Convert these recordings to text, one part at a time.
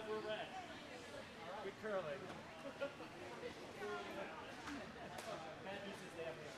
We're red. Good curling. Matt uses them here.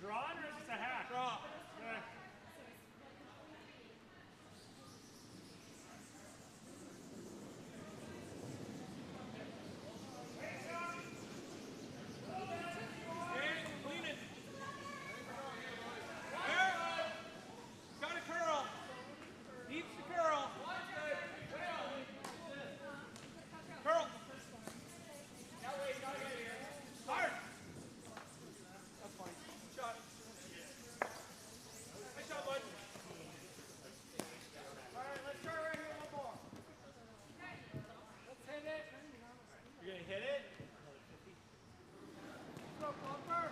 Drawn or is this a hack? Draw. Okay. Got a curl. Needs to curl. Curl. Hard. That's fine. Shot. Nice shot, bud. All right, let's try right here one more. Let's hit it. You're going to hit it? Let's go, Plumper.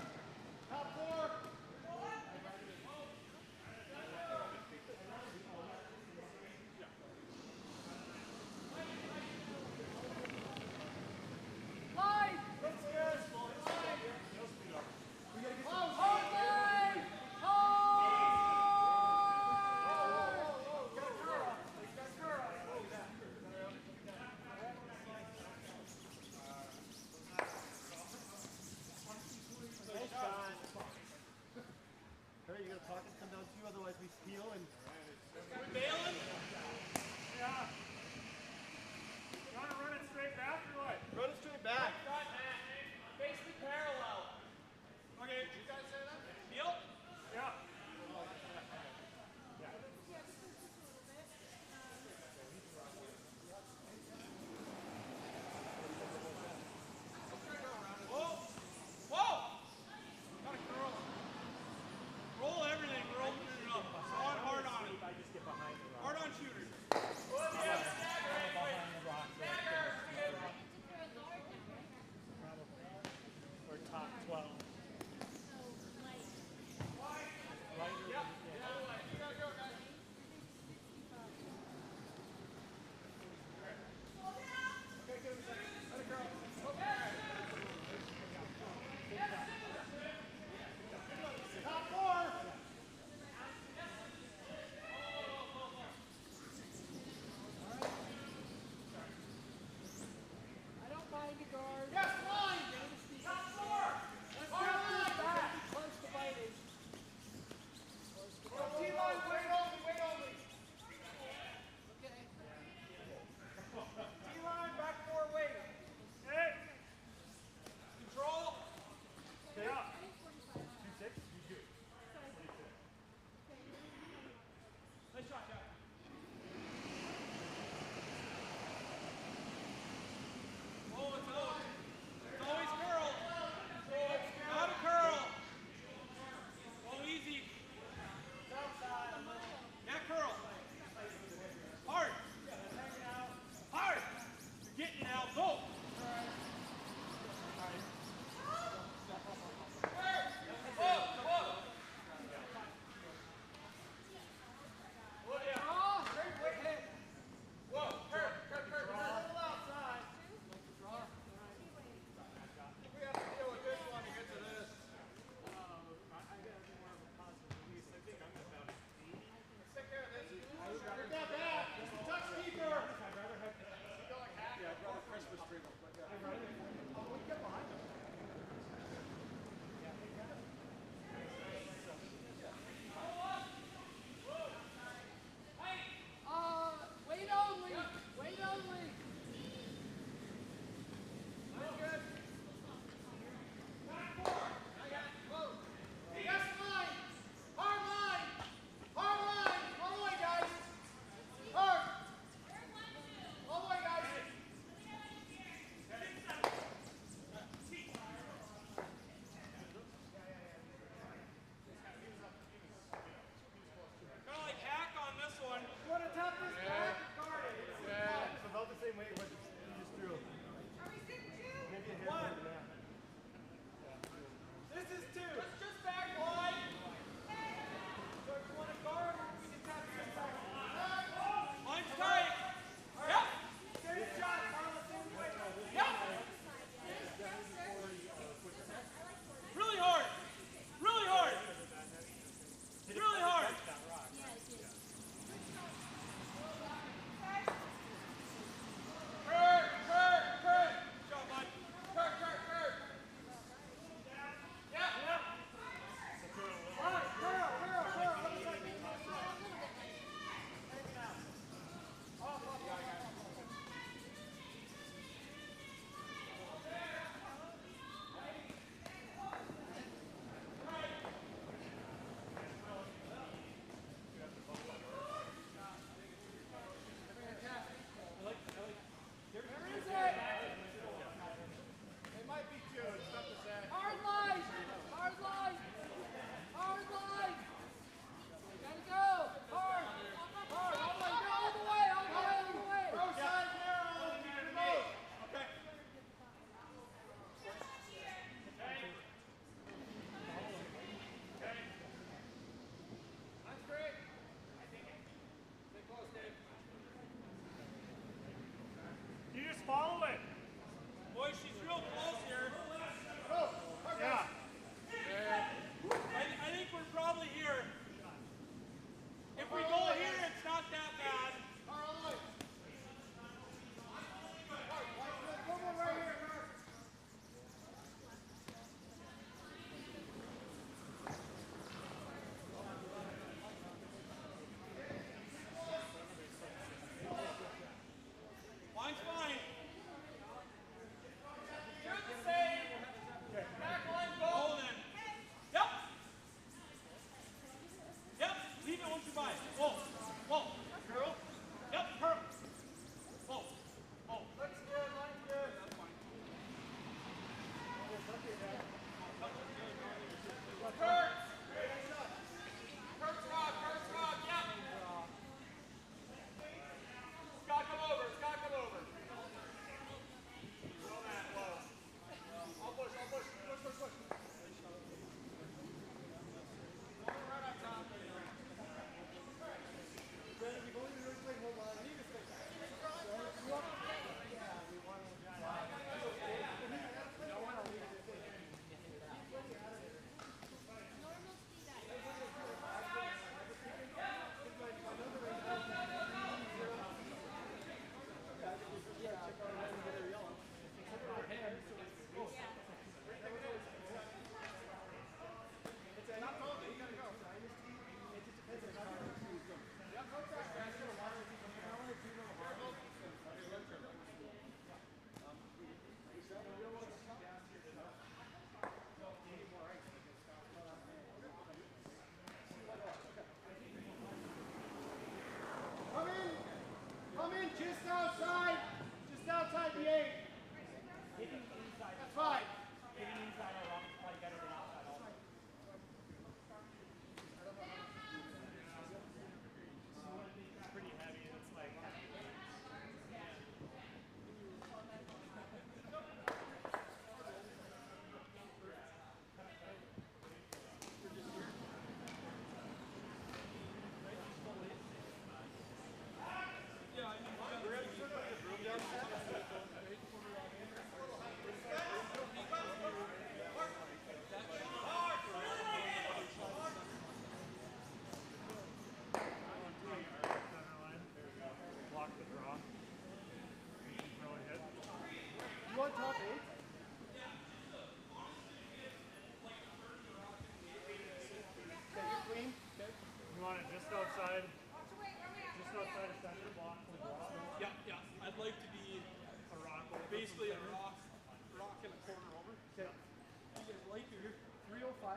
Top four. Line! That's good. Hold line! Hold! Got a curl. Got a curl. Nice shot. Hurry, you got to pocket come down to you, otherwise we steal and... Bailing? Yeah. You want to run it straight back or what? Run it straight back. Shot, Matt. Basically parallel. Okay. Did you guys say that? Feel? Yeah.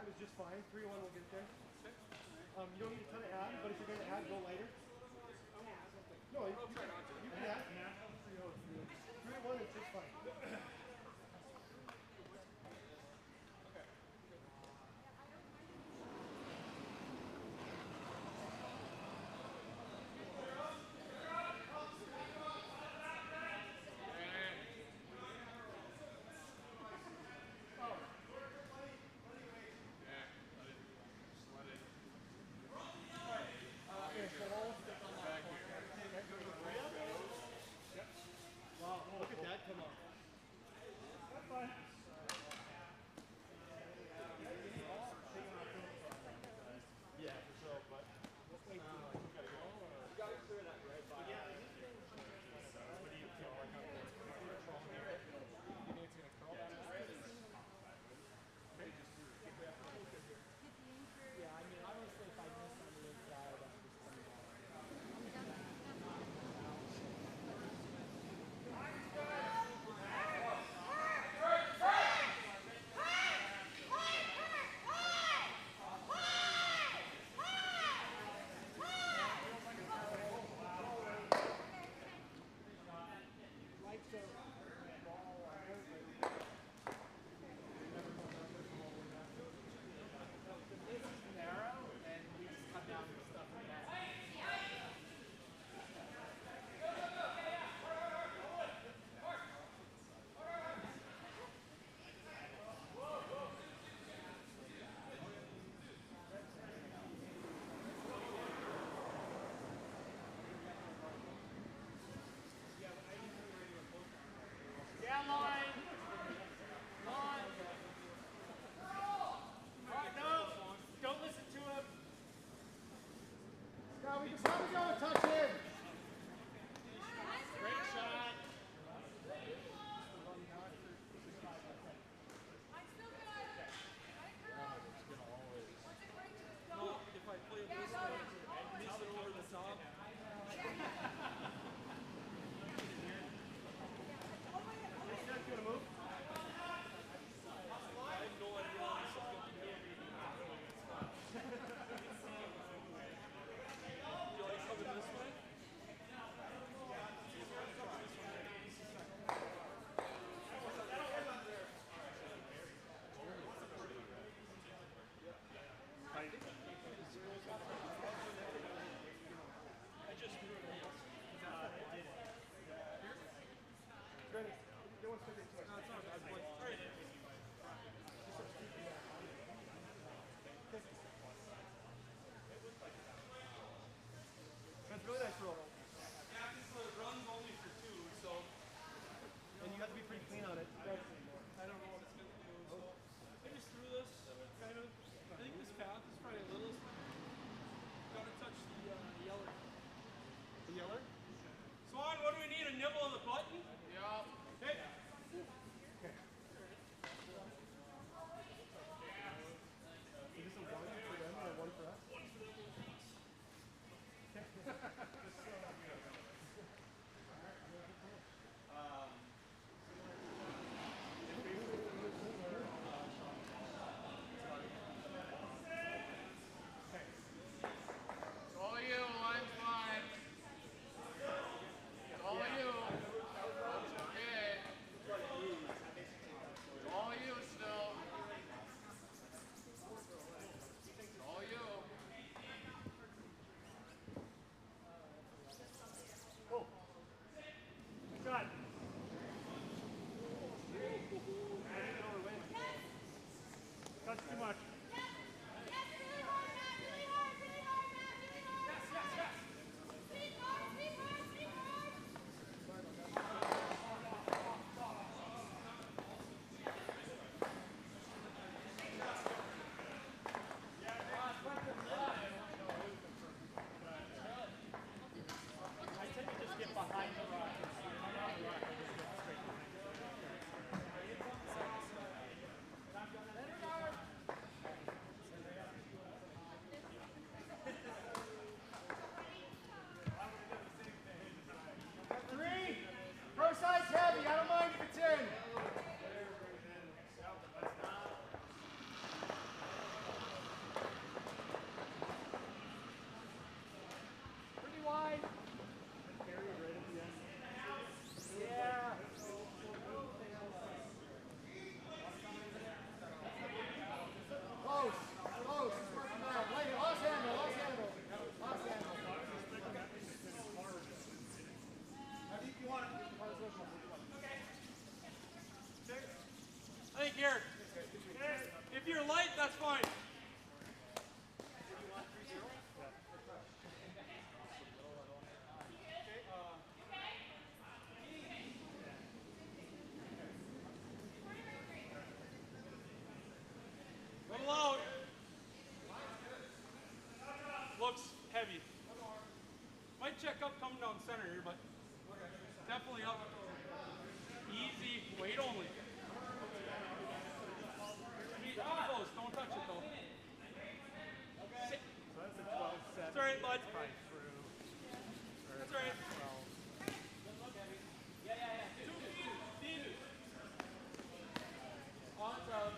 time is just fine. 3:01 will get there. You don't need a ton of add, but if you're going to add, go lighter. No, you can add. 3:01 is just fine. here. If you're light, that's fine. Little out. Looks heavy. Might check up coming down center here, but definitely up. Easy, weight only. Close, don't touch it though. Sit. So that's a 12 set. That's alright, bud. Probably through. That's alright. 12. Deep. Awesome.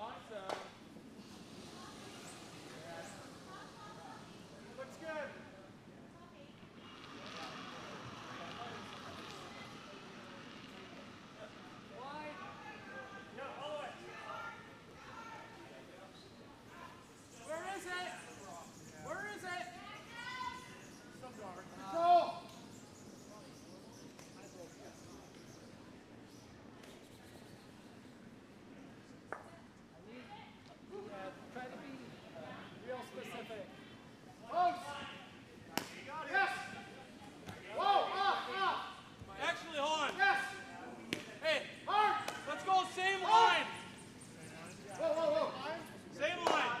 Awesome. Looks good. Yeah, all the way. Where is it? Where is it? Control. Try to be real specific. Close. Yes. Whoa, up. Actually, hold on. Yes. Hey, Hard. let's go same line. Whoa. Same line.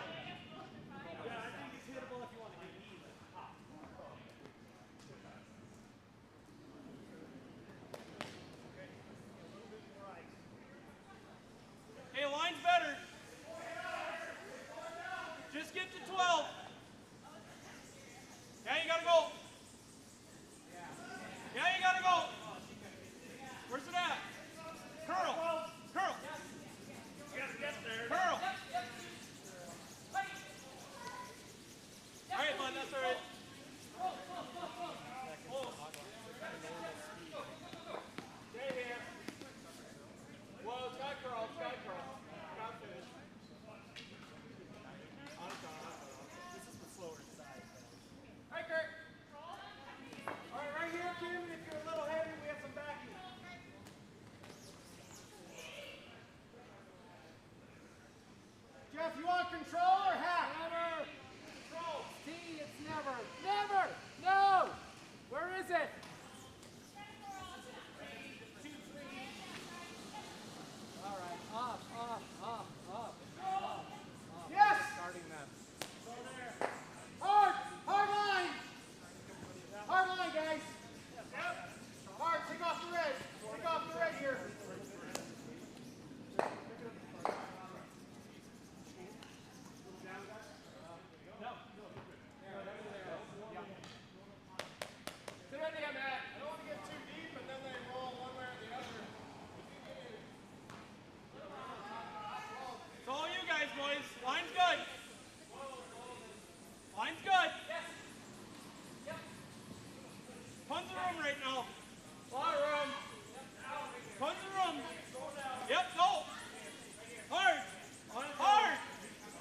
Hey, line's better. Just get to 12. Yeah, you gotta go. Yeah, you gotta go. Where's it at? Curl. Curl. You gotta get there. Curl. All right, bud, that's all right. Stay here. Whoa, sky curl, sky curl. Got finished. This is the slower side. All right, Kurt. All right, right here, Kim, and if you're a little heavy, we have some backing. Jeff, you want control or hack? Never. Control. T, it's never. Never. No. Where is it? All right. Up. Yes. Starting them. Hard. Hard line. Hard line, guys. Hard. Take off the red. Take off the red here. Sit right there, Matt. I don't want to get too deep, and then they roll one way or the other. It's all you guys, boys. Line's good. Line's good. Tons of room right now. A lot of room. Tons of room. Yep, go. Hard. Hard.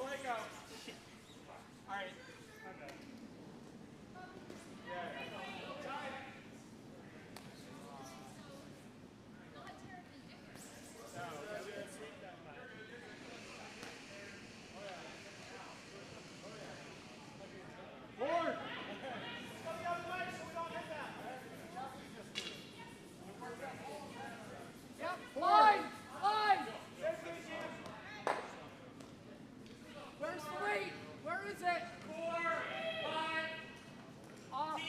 Leg out. All right. Forward. Yep. Line. Where's the weight? Where is it? 4, 5. Off.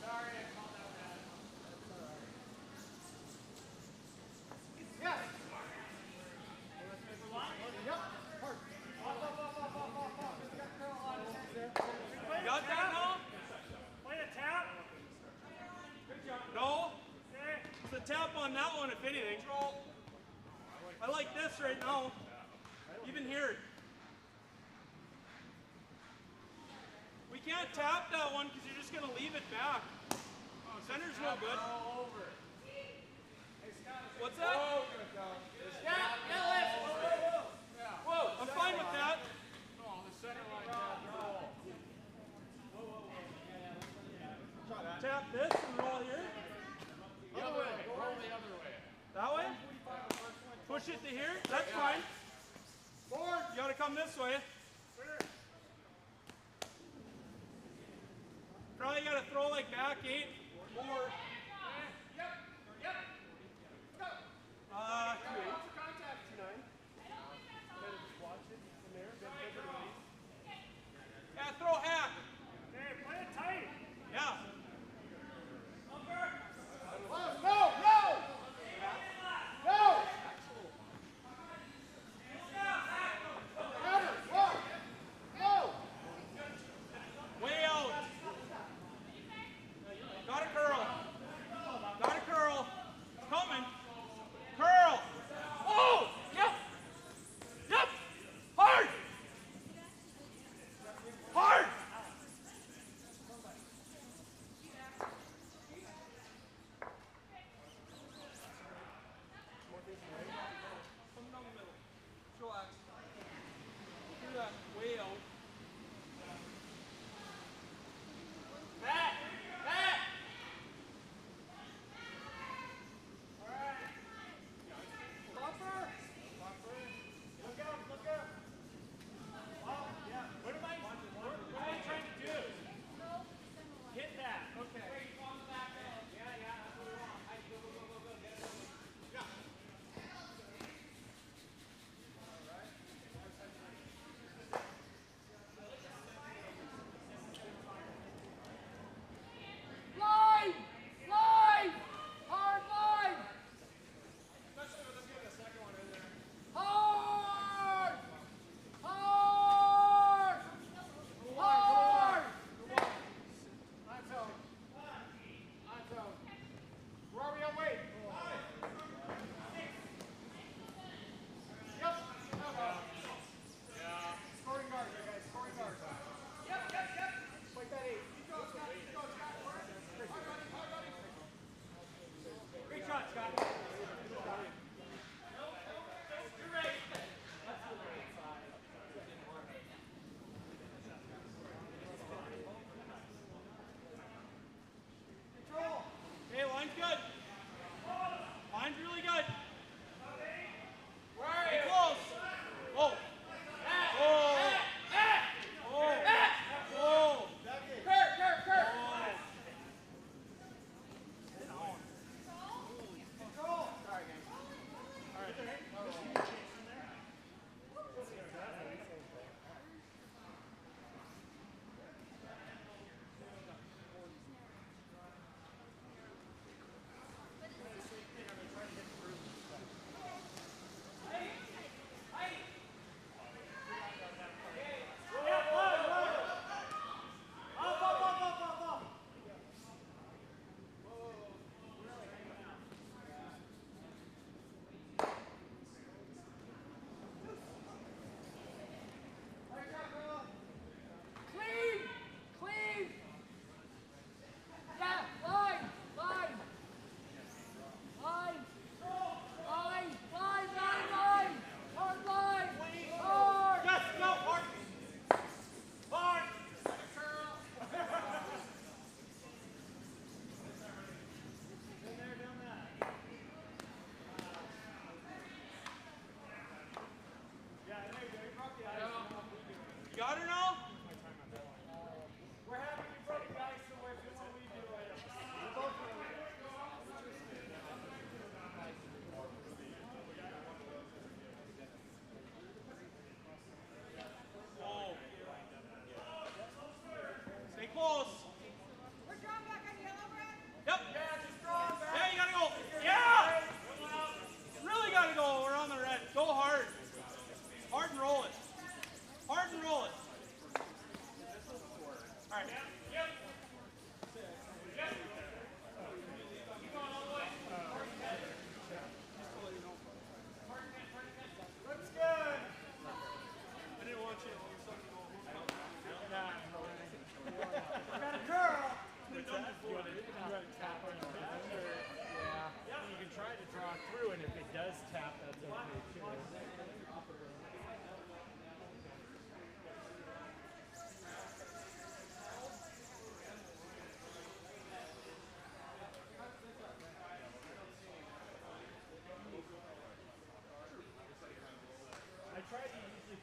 Sorry, I called out that. Yes. Yep. Hard. You got that now? Play a tap. No. Okay. It's a tap on that one, if anything. I like this right now. Even here. We can't tap that one because you're just going to leave it back. Center's no good. What's that? Whoa, I'm fine with that. Tap this and roll here. here? That's fine. Forward. You gotta come this way. Probably gotta throw like back 8. Forward. Yep. Yep. Go. 2-8. Contact 2-9. Better just watch it from there. Then take it away. Yeah, throw hack. Hey, play it tight. Yeah. No! No! No! Cover! Walk! Go! Way out. Got a curl. Got a curl. Coming. Curl. Oh! Yep. Yep. Hard. Hard. Come down the middle. Relax. Do that. Way out. Back. Back. Buffer! Look out! Look out! Oh, yeah. What am I trying to do? Hit that. Okay.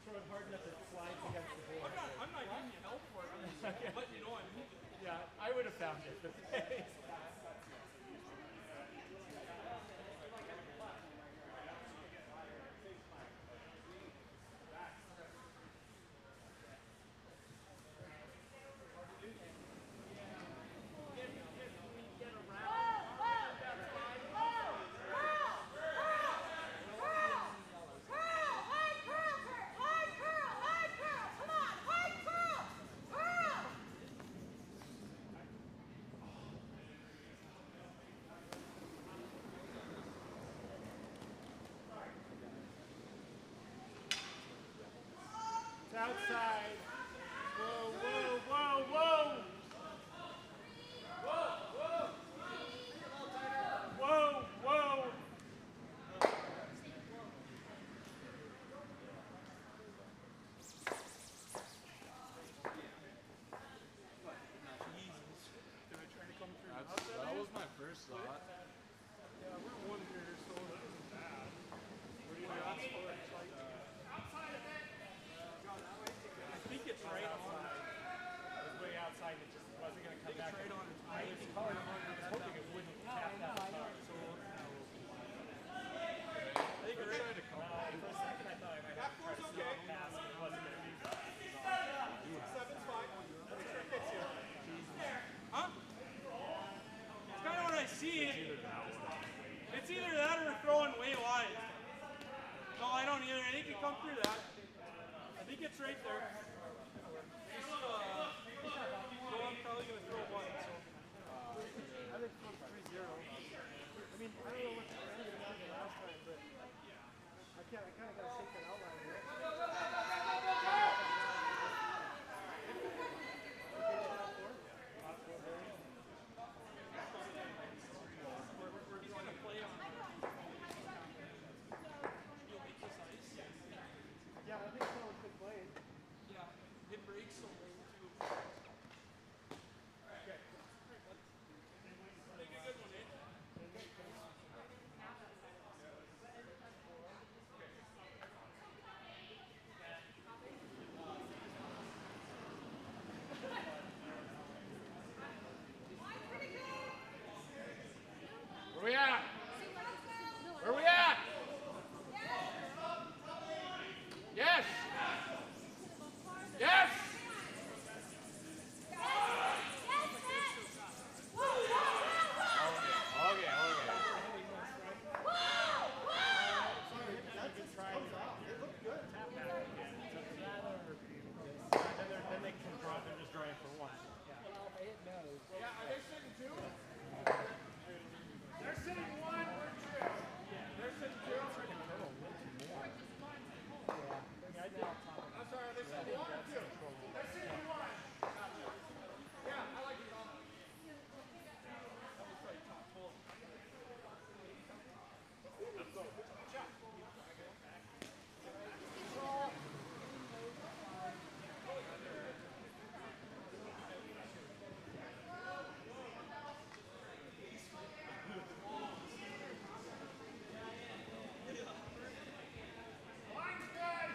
throw it hard enough, it slides against the board. I'm not giving you help for it. I'm just letting you know I'm moving. Yeah, I would have found it. But it's outside. Whoa, whoa, whoa, whoa. Whoa, whoa. That was my first thought. Yeah, we're one here, so it isn't bad. What do you ask for? It's like, I think it's right on. it was way outside. It just wasn't going to come back. Right on. I was hoping it wouldn't tap that far. So, I think it's right. for a second, I thought I might have to try to steal a pass, but it wasn't going to be. Seven's fine. Make sure it hits you. Huh? It's kind of what I see. It's either that or throwing way wide. No, I don't either. I think you come through that. I think it's right there. Just, no, I'm probably going to throw one. So. I think from 3-0. I mean, I don't know what the end of the last time, but I kind of got to take that outline here. He's going to play on. You'll make this ice. Yeah, I think someone's been playing. Yeah, it breaks so low too. Make a good one, eh? Where we at? Where we at? Yes. Yes. Okay. Then they can draw. They're just drawing for one. Yeah, are they sitting two? They're sitting one or two. They're sitting two. I'm sorry, are they sitting one or two? They're sitting one. Yeah, I like it. Line's good.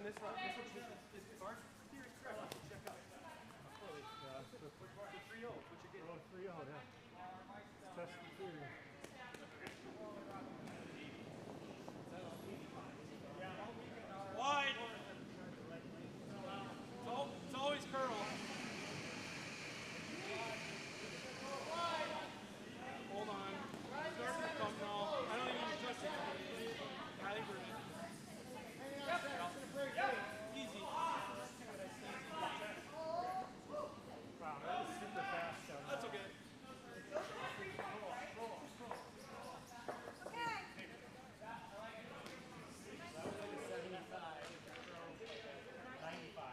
this one is the guard here. Check out. Yeah. The 3-0. What you get? Oh, 3-0, yeah. Test the theory. Wide. It's always curl. Hold on. Starting to come now. I don't even trust it. I think we're easy. Wow, that was super fast down there. That's okay. That was like a 75. 95.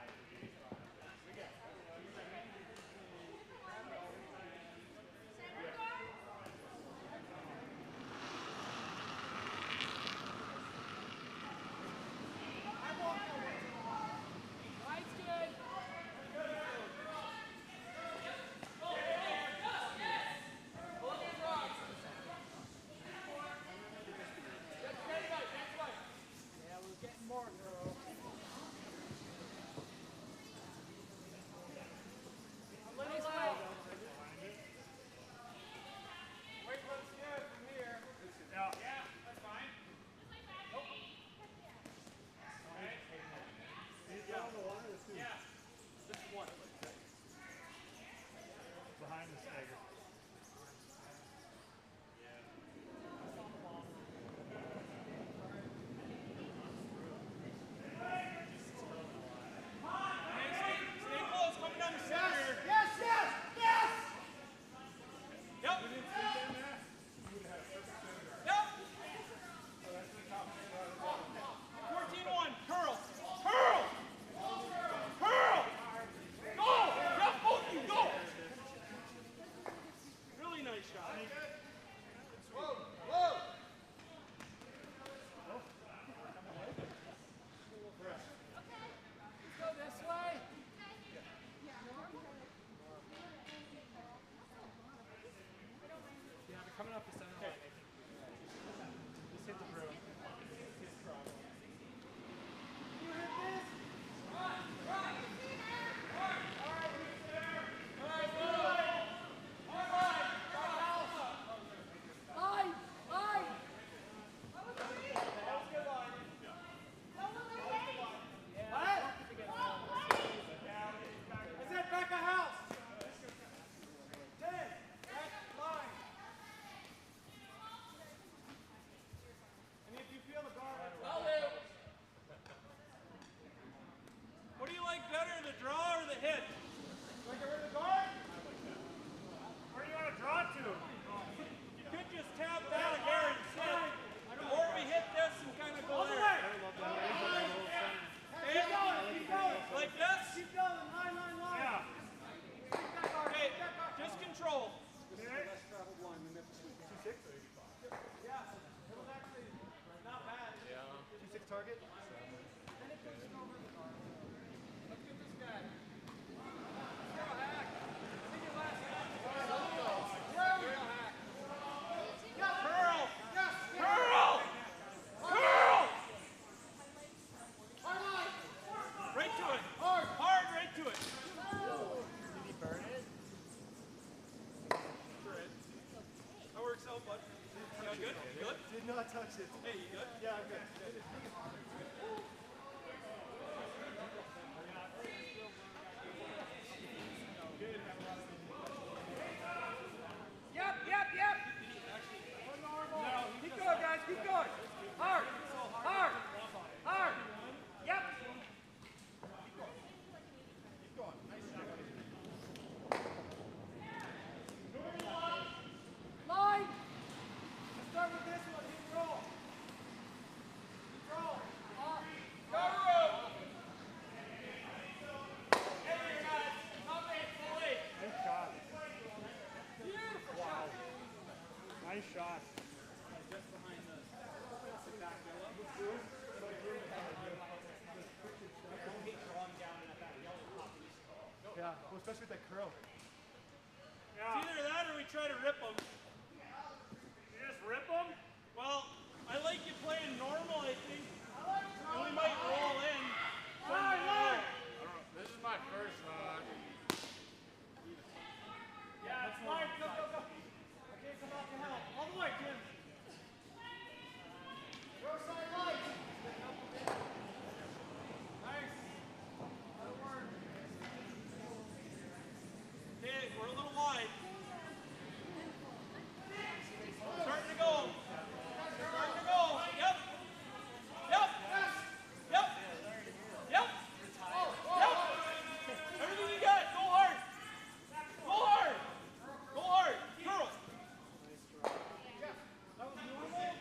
Yeah, we're getting more, girl. A little loud. Wait, let's get it from here. Yeah, that's fine. He's down the one or the two? Yeah. Just one. Behind the stagger. Stay close, coming down the center here. Yes, yes, yes! Yep. Yep. 14-1. Curl. Curl. Curl. Go. Yep, both of you, go. Really nice shot. Whoa, whoa! Go this way. Yeah, they're coming up the center line, I think. Just hit the broom. His problem. Line, line. I said back a house. 10. Back line. And if you feel the guard, What do you like better, the draw or the hit? like get rid of the guard. Where do you want to draw to? You could just tap that here instead. Or we hit this and kind of go All the there. way. Okay? Keep going, keep going. Like this? Keep going, line, line, line. Yeah. Keep that guard, Okay, keep that guard. just control. This is the best traveled line in Memphis. 2-6 or 85? Yeah, it was actually not bad. Yeah. 2-6 target? Then it puts it over the guard. Let's get this guy. Let's go, Hack. Take your last hack. Real hack. Curl. Yes, Curl. Curl. hard line. Right to it. Hard. Hard, right to it. Did he burn it? That works out, bud. Yeah, good? Good? Did not touch it. Hey, you good? Yeah, I'm good. Yep, yep, yep. Keep going, guys. Keep going. Hard, hard, hard. Yep. Line. Let's start with this one. Keep roll. Keep roll. Nice shot. Wow. Nice shot. Yeah, well, especially with that curl. It's either that or we try to rip them. You just rip them? Well, I like you playing normal, I think. And we might roll in. This is my first hunt. Yeah, it's live. Go, go, go. Okay, come out to help. All the way, Jim. Go side lights. Nice. That'll work. Okay, we're a little wide. Starting to go. Starting to go. Yep. Yep. Yep. Yep. Yep. Everything you got. Go hard. Go hard. Go hard. Girl. That was normal.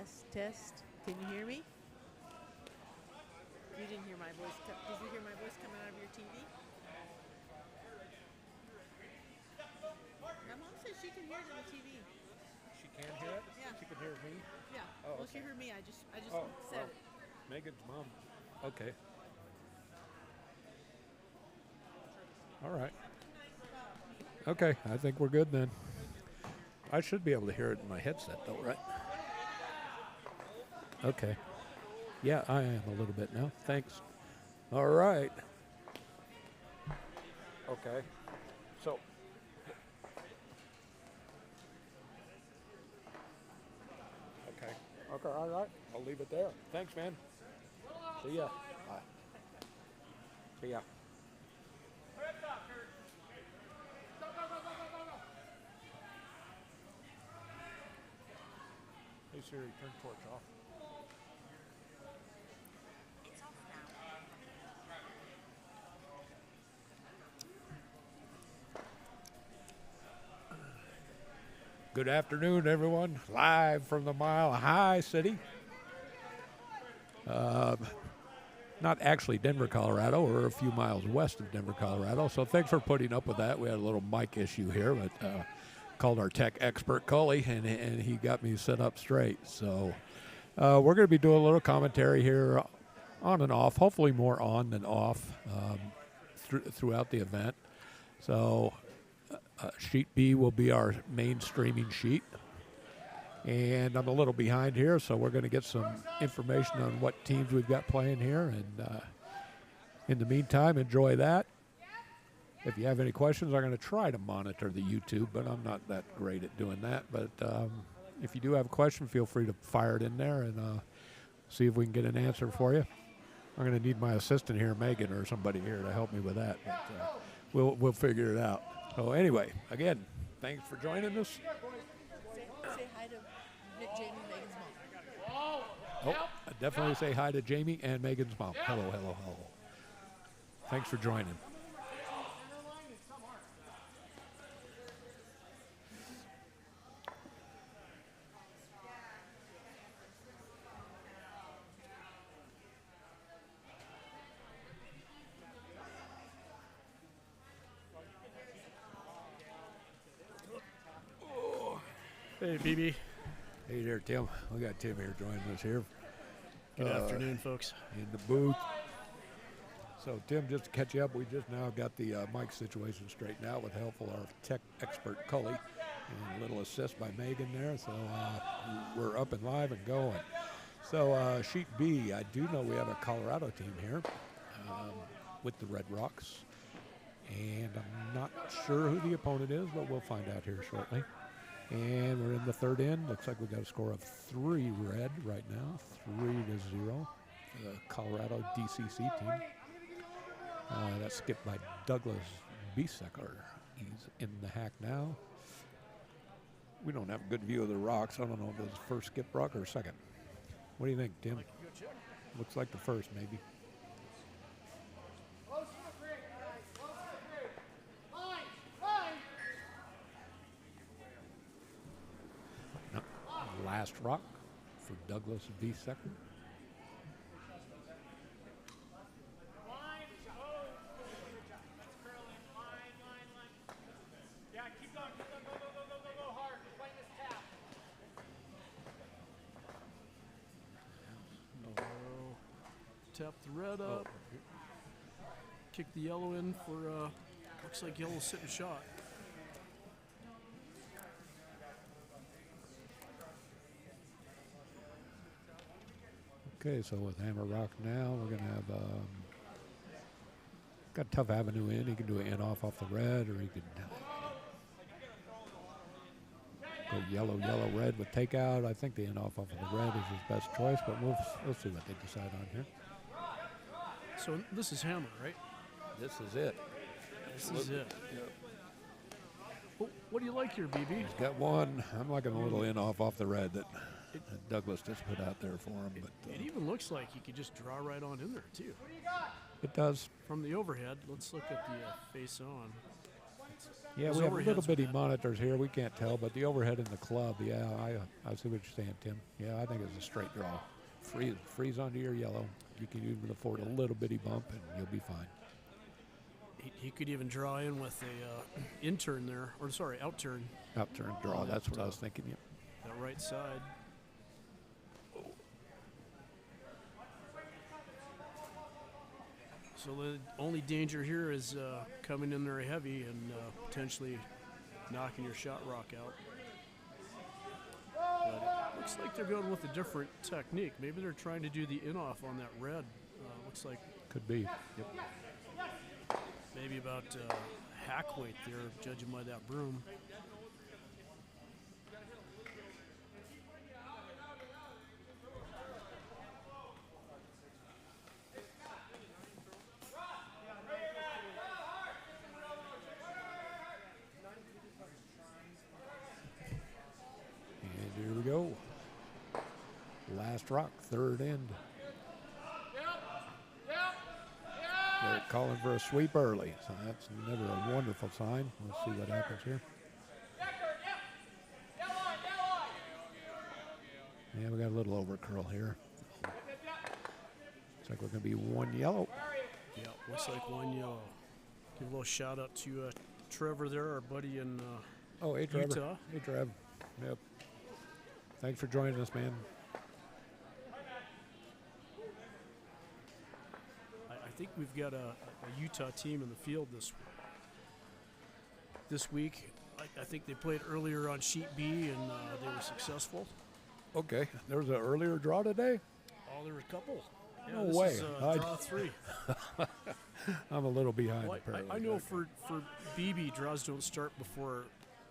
Test, test. Can you hear me? You didn't hear my voice. Did you hear my voice coming out of your TV? My mom says she can hear it on the TV. She can hear it? Yeah. She can hear me? Yeah. Oh, Well, she okay. heard me. I just Oh, said well. it. Megan's mom. Okay. All right. Okay, I think we're good then. I should be able to hear it in my headset though, right? Okay. Yeah, I am a little bit now. Thanks. All right. Okay. So. Okay. Okay, all right. I'll leave it there. Thanks, man. See ya. Bye. See ya. Hey Siri, turn torch off. Good afternoon, everyone. Live from the Mile High City. Not actually Denver, Colorado. We're a few miles west of Denver, Colorado. So thanks for putting up with that. We had a little mic issue here, but called our tech expert, Cully, and he got me set up straight. So we're going to be doing a little commentary here on and off, hopefully more on than off throughout the event. So sheet B will be our main streaming sheet. And I'm a little behind here, so we're going to get some information on what teams we've got playing here. And in the meantime, enjoy that. If you have any questions, I'm going to try to monitor the YouTube, but I'm not that great at doing that. But if you do have a question, feel free to fire it in there and see if we can get an answer for you. I'm going to need my assistant here, Megan, or somebody here to help me with that. But we'll figure it out. So anyway, again, thanks for joining us. Say hi to Jamie, Megan's mom. Oh, I definitely say hi to Jamie and Megan's mom. Hello, hello, hello. Thanks for joining. Hey, BB. Hey there, Tim. We got Tim here joining us here Good afternoon, folks. in the booth. So, Tim, just to catch you up, we just now got the mic situation straightened out with help of our tech expert, Cully, and a little assist by Megan there. So, we're up and live and going. So, Sheet B, I do know we have a Colorado team here with the Red Rocks. And I'm not sure who the opponent is, but we'll find out here shortly. And we're in the third end. Looks like we got a score of 3 red right now, 3-0. The Colorado DCC team. That's skipped by Douglas Biesecker. He's in the hack now. We don't have a good view of the rocks. I don't know if it's first skip rock or second. What do you think, Tim? Looks like the first, maybe. No. Last rock for Douglas Biesecker. Yeah, keep going, go hard. Play this tap. Tap the red up. Kick the yellow in for, looks like yellow's sitting shot. Okay, so with Hammer Rock now, we're going to have got a tough avenue in. He can do an in off the red, or he could go yellow, red with takeout. I think the in off of the red is his best choice, but we'll see what they decide on here. So this is Hammer, right? This is it. This is it. Oh, what do you like here, BB? He's got one. I'm liking a little in off the red that Douglas just put out there for him. But It even looks like he could just draw right on in there, too. it does. From the overhead, let's look at the face on. Yeah, Those we have little overheads are bitty bad. monitors here. We can't tell, but the overhead in the club, yeah, I see what you're saying, Tim. Yeah, I think it's a straight draw. Freeze onto your yellow. You can even afford a little bitty bump, and you'll be fine. He could even draw in with a intern there, or sorry, out turn, Upturn draw. That's what I was thinking. Yep. that right side. So the only danger here is coming in there heavy and potentially knocking your shot rock out. But it looks like they're going with a different technique. Maybe they're trying to do the in-off on that red. Looks like Could be. Yep. maybe about hack weight there, judging by that broom. And here we go. Last rock, third end. They're calling for a sweep early, so that's never a wonderful sign. Let's see what happens here. Yeah, we got a little overcurl here. Looks like we're going to be one yellow. Yeah, looks like one yellow. Give a little shout out to Trevor there, our buddy in Oh, hey, Trevor. Utah. Hey, Trev. Yep. Thanks for joining us, man. I think we've got a Utah team in the field this week. I think they played earlier on sheet B and they were successful. Okay. There was an earlier draw today? Oh, there were a couple. Yeah, No this way. is, I- draw 3. I'm a little behind. Well, apparently. I know for BB, draws don't start before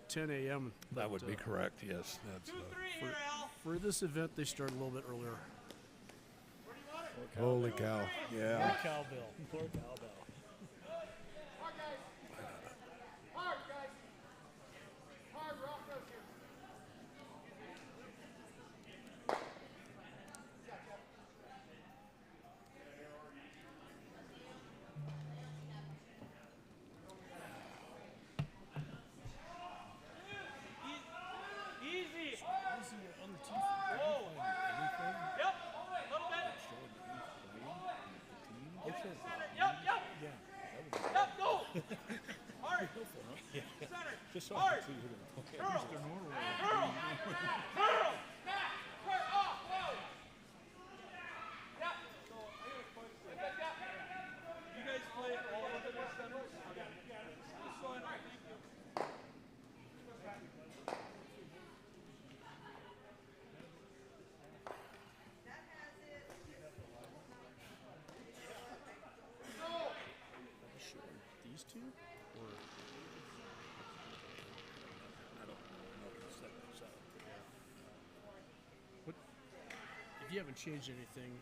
10 a.m. That but, would be correct, yes. That's, 2-3 here, Al. For this event, they start a little bit earlier. holy cow. Yeah. Cowbell. Poor cowbell. Easy. Roll. Yep. A little bit. Center. Yep. Yep. Go. Hard. Center. Hard. Curl. Curl. Curl. Back. Curl. Off. Whoa. Yep. Yep. You guys play all of the centers? Okay. This one. Thank you. These two? Or what? If you haven't changed anything,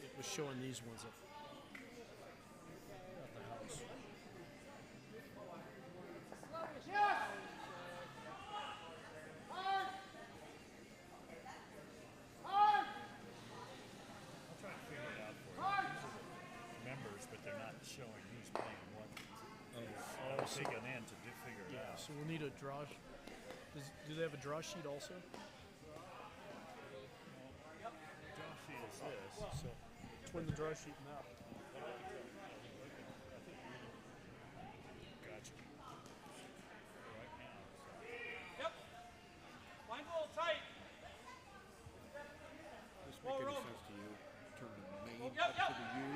it was showing these ones up. At the house. I'll try to figure it out for you. These are the members, but they're not showing who's playing what. I'll take an end to figure it Yeah, out. so we'll need a draw. Do they have a draw sheet also? Draw sheet is this. So twin the draw sheet and that. Gotcha. Right now. Yep. Line's a little tight. Does Full room. to you? Turn the main Oh, yep, yep. to the U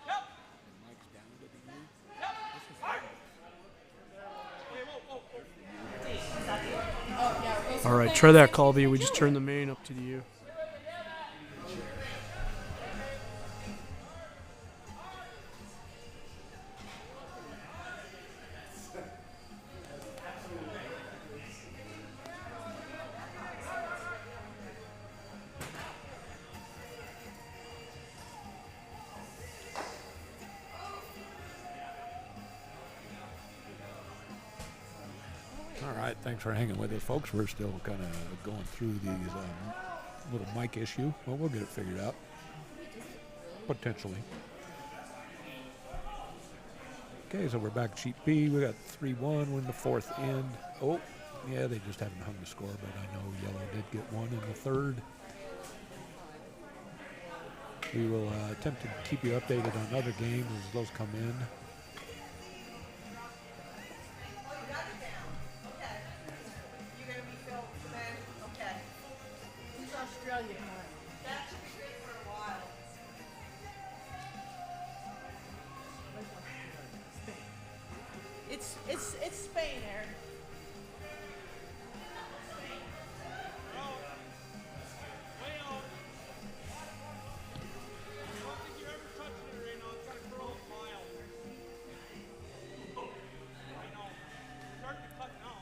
Yep. and Mike's down to the U. Yep. Hard. Okay, whoa. All right, try that, Colby. We just turned the main up to the U. All right, thanks for hanging with us, folks. We're still kind of going through these little mic issue. Well, we'll get it figured out. Potentially. Okay, so we're back at sheet B. We got 3-1. We're in the fourth end. Oh, yeah, they just haven't hung the score, but I know yellow did get one in the third. We will attempt to keep you updated on other games as those come in. Who's Australia? It's Spain, Aaron. Way out. I don't think you're ever touching it right now. It's got to curl a mile. I know. Start to cut now.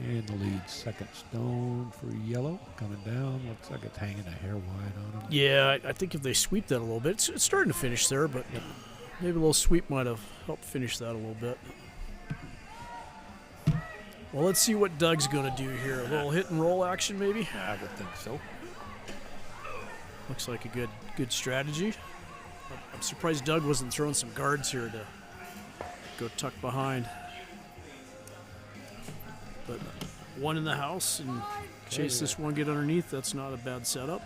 And the lead, second stone for yellow. Coming down. Looks like it's hanging a hair wide on them. Yeah, I think if they sweep that a little bit, it's starting to finish there, but maybe a little sweep might have helped finish that a little bit. Well, let's see what Doug's going to do here. A little hit and roll action, maybe? I would think so. Looks like a good strategy. I'm surprised Doug wasn't throwing some guards here to go tuck behind. But one in the house and chase this one, get underneath. That's not a bad setup.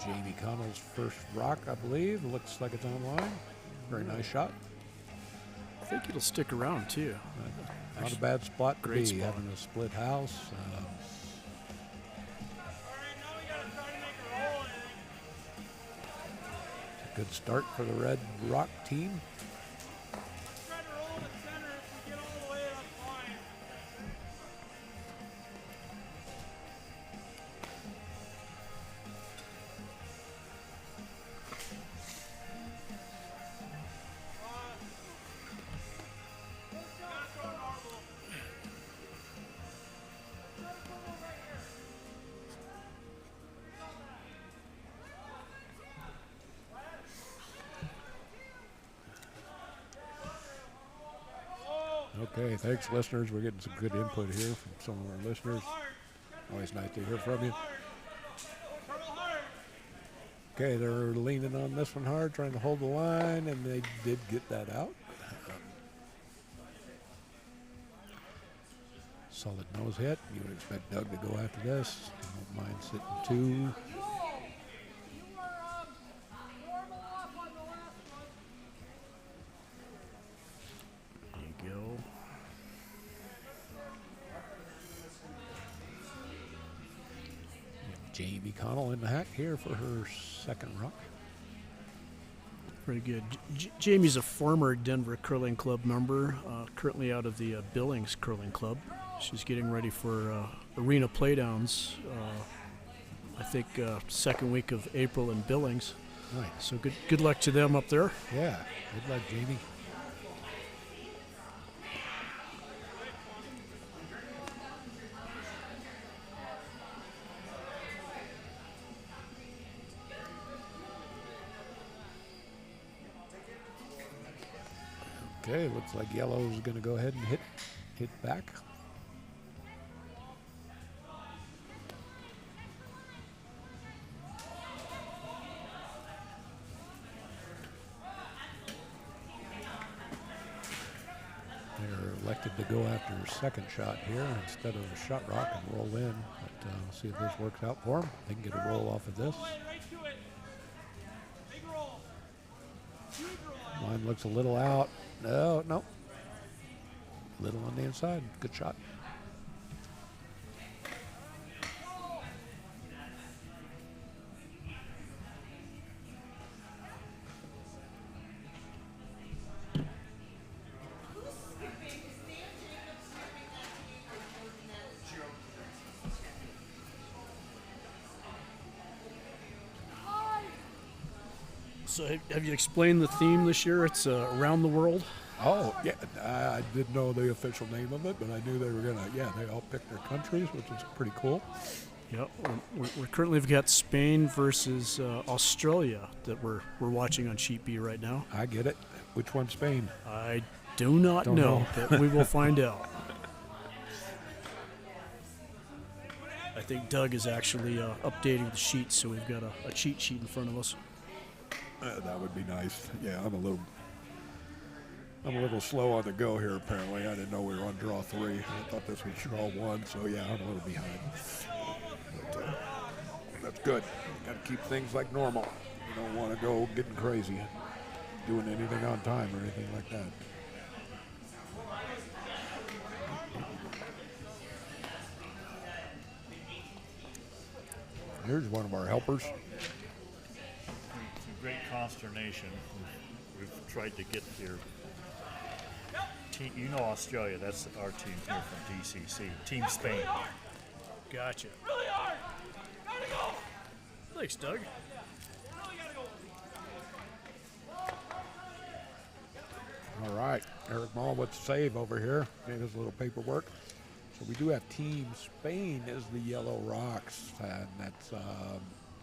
Jamie Connell's first rock, I believe. Looks like it's online. Very nice shot. I think it'll stick around, too. Not a bad spot to Great be, spot. having a split house. All right, now we got to try to make a roll. It's a good start for the Red Rock team. Try to roll in the center. If we get all the way, that's fine. Okay, thanks, listeners. We're getting some good input here from some of our listeners. Always nice to hear from you. Turtle hard. Okay, they're leaning on this one hard, trying to hold the line, and they did get that out. Solid nose hit. You would expect Doug to go after this. Don't mind sitting two. There you go. Jamie Connell in the hack here for her second rock. Pretty good. Jamie's a former Denver Curling Club member, currently out of the Billings Curling Club. She's getting ready for arena playdowns, I think second week of April in Billings. Nice. So good luck to them up there. Yeah, good luck, Jamie. Okay, looks like yellow's going to go ahead and hit back. They're elected to go after a second shot here instead of a shot rock and roll in. But we'll see if this works out for them. They can get a roll off of this. Right to it. Big roll. Huge roll. Line looks a little out. No. Little on the inside. Good shot. So have you explained the theme this year? It's around the world. Oh, yeah. I didn't know the official name of it, but I knew they were going to, they all picked their countries, which is pretty cool. Yep. We're currently have got Spain versus Australia that we're watching on Sheet B right now. I get it. Which one's Spain? I do not Don't know. but we will find out. think Doug is actually updating the sheet, so we've got a cheat sheet in front of us. That would be nice. Yeah, I'm a little slow on the go here. Apparently, I didn't know we were on draw 3. I thought this was draw 1, so yeah, I'm a little behind. But, that's good. Got to keep things like normal. You don't want to go getting crazy, doing anything on time or anything like that. Here's one of our helpers. To great consternation, we've tried to get here. You know Australia, that's our team here from DCC. Team Spain. Gotcha. Really hard. Gotta go. Thanks, Doug. Really gotta go. All right, Eric Mall with the save over here. Made his little paperwork. So we do have Team Spain as the Yellow Rocks, and that's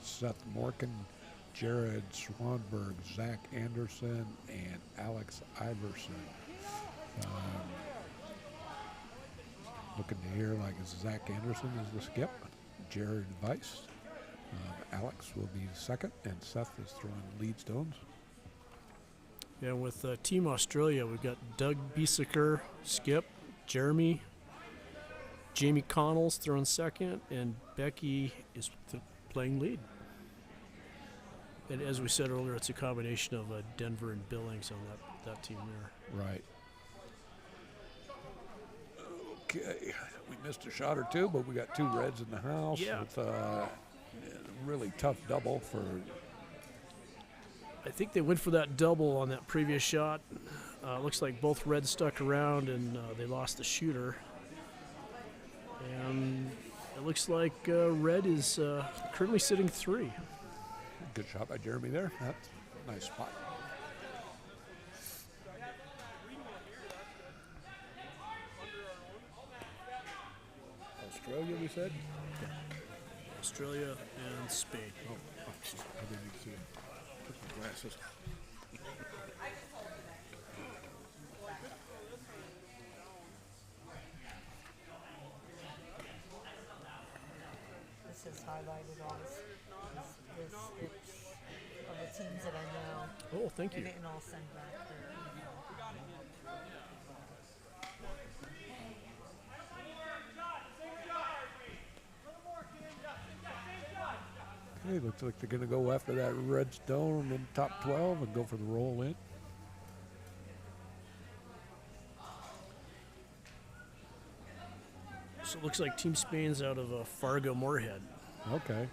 Seth Morgan, Jared Swanberg, Zach Anderson, and Alex Iverson. Looking to hear like Zach Anderson is the skip, Jared Weiss, Alex will be second, and Seth is throwing lead stones. Yeah, with Team Australia, we've got Doug Biesecker, skip, Jeremy, Jamie Connell's throwing second, and Becky is playing lead. And as we said earlier, it's a combination of Denver and Billings on that team there. Right. Okay, we missed a shot or two, but we got 2 reds in the house. Yeah. With a really tough double for. I think they went for that double on that previous shot. Looks like both reds stuck around and they lost the shooter. And it looks like red is currently sitting 3. Good shot by Jeremy there. That's a nice spot. Australia, we said? Australia and Spain. Oh, I didn't even see it. Took my glasses. This is highlighted on this of the teams that I know. Oh, thank you. And I'll send back their email. Okay, looks like they're going to go after that red stone in top 12 and go for the roll in. So it looks like Team Spain's out of Fargo Moorhead. Okay.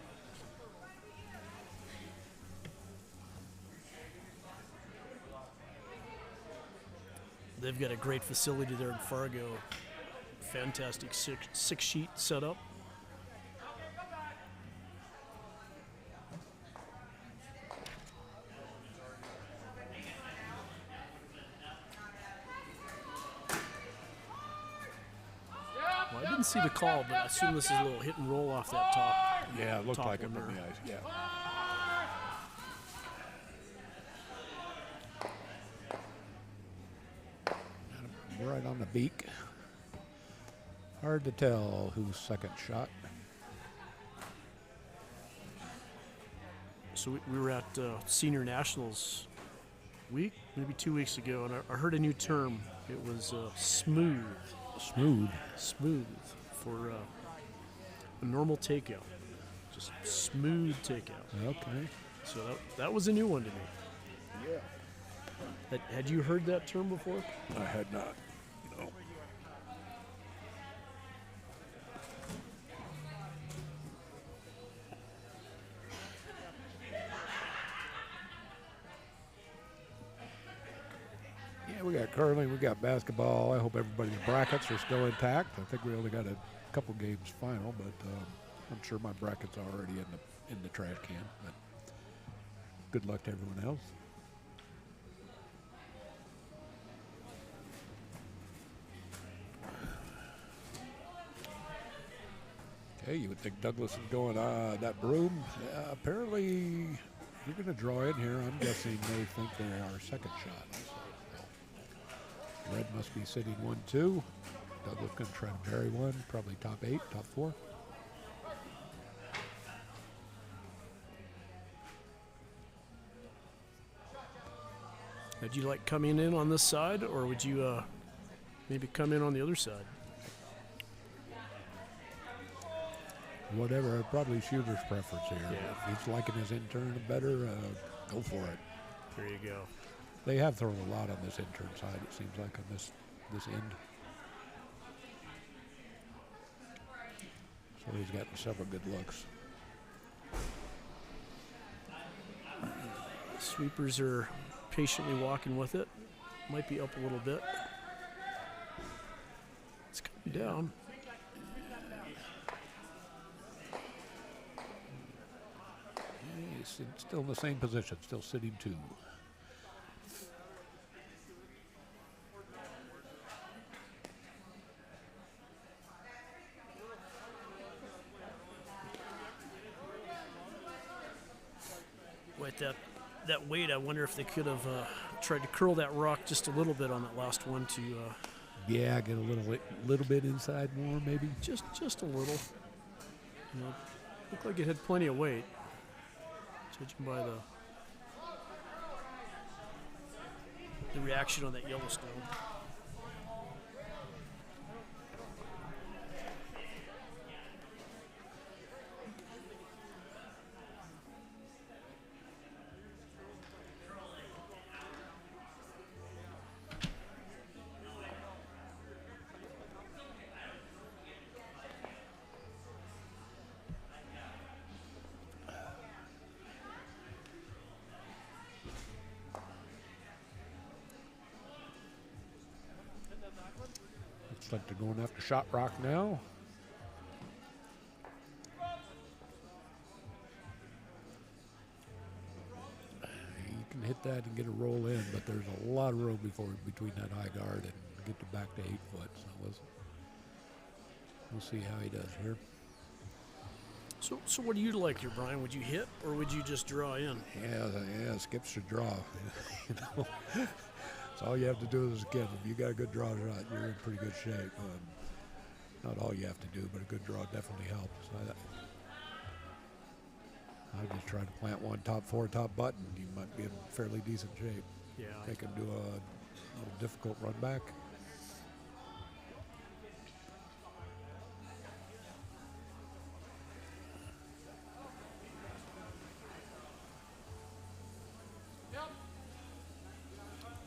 They've got a great facility there in Fargo. Fantastic six sheet setup. Well, I didn't see the call, but I assume this is a little hit and roll off that top. Yeah, it looked top like it one from the there. ice. Yeah. Right on the beak. Hard to tell whose second shot. So we were at Senior Nationals week, maybe 2 weeks ago, and I heard a new term. It was smooth. Smooth. Smooth for a normal takeout. Just smooth takeout. Okay. So that was a new one to me. Yeah. Had you heard that term before? I had not. No. Yeah, we got curling, we got basketball. I hope everybody's brackets are still intact. I think we only got a couple games final, but I'm sure my bracket's already in the trash can. But good luck to everyone else. Okay, you would think Douglas is going that broom. Apparently, you're going to draw in here. I'm guessing they think they're our second shot. So, red must be sitting 1-2. Douglas going to try to bury one, probably top 8, top 4. Would you like coming in on this side, or would you maybe come in on the other side? Whatever, probably shooter's preference here. Yeah. If he's liking his intern better, go for it. There you go. They have thrown a lot on this intern side, it seems like, on this end. So he's gotten several good looks. Sweepers are patiently walking with it. Might be up a little bit. It's coming down. He's still in the same position, still sitting 2. With that weight, I wonder if they could have tried to curl that rock just a little bit on that last one to Yeah, get a little bit inside more, maybe. just a little. You know, looked like it had plenty of weight, judging by the reaction on that Yellowstone. Looks like they're going after shot rock now. You can hit that and get a roll in, but there's a lot of room between that high guard and get it back to 8 foot. So we'll see how he does here. So what do you like here, Brian? Would you hit or would you just draw in? Yeah, skips should draw. You know, so all you have to do is skip. If you got a good draw shot, you're in pretty good shape. Not all you have to do, but a good draw definitely helps. I just try to plant one top 4, top button. You might be in fairly decent shape. Yeah. Take him to a little difficult run back.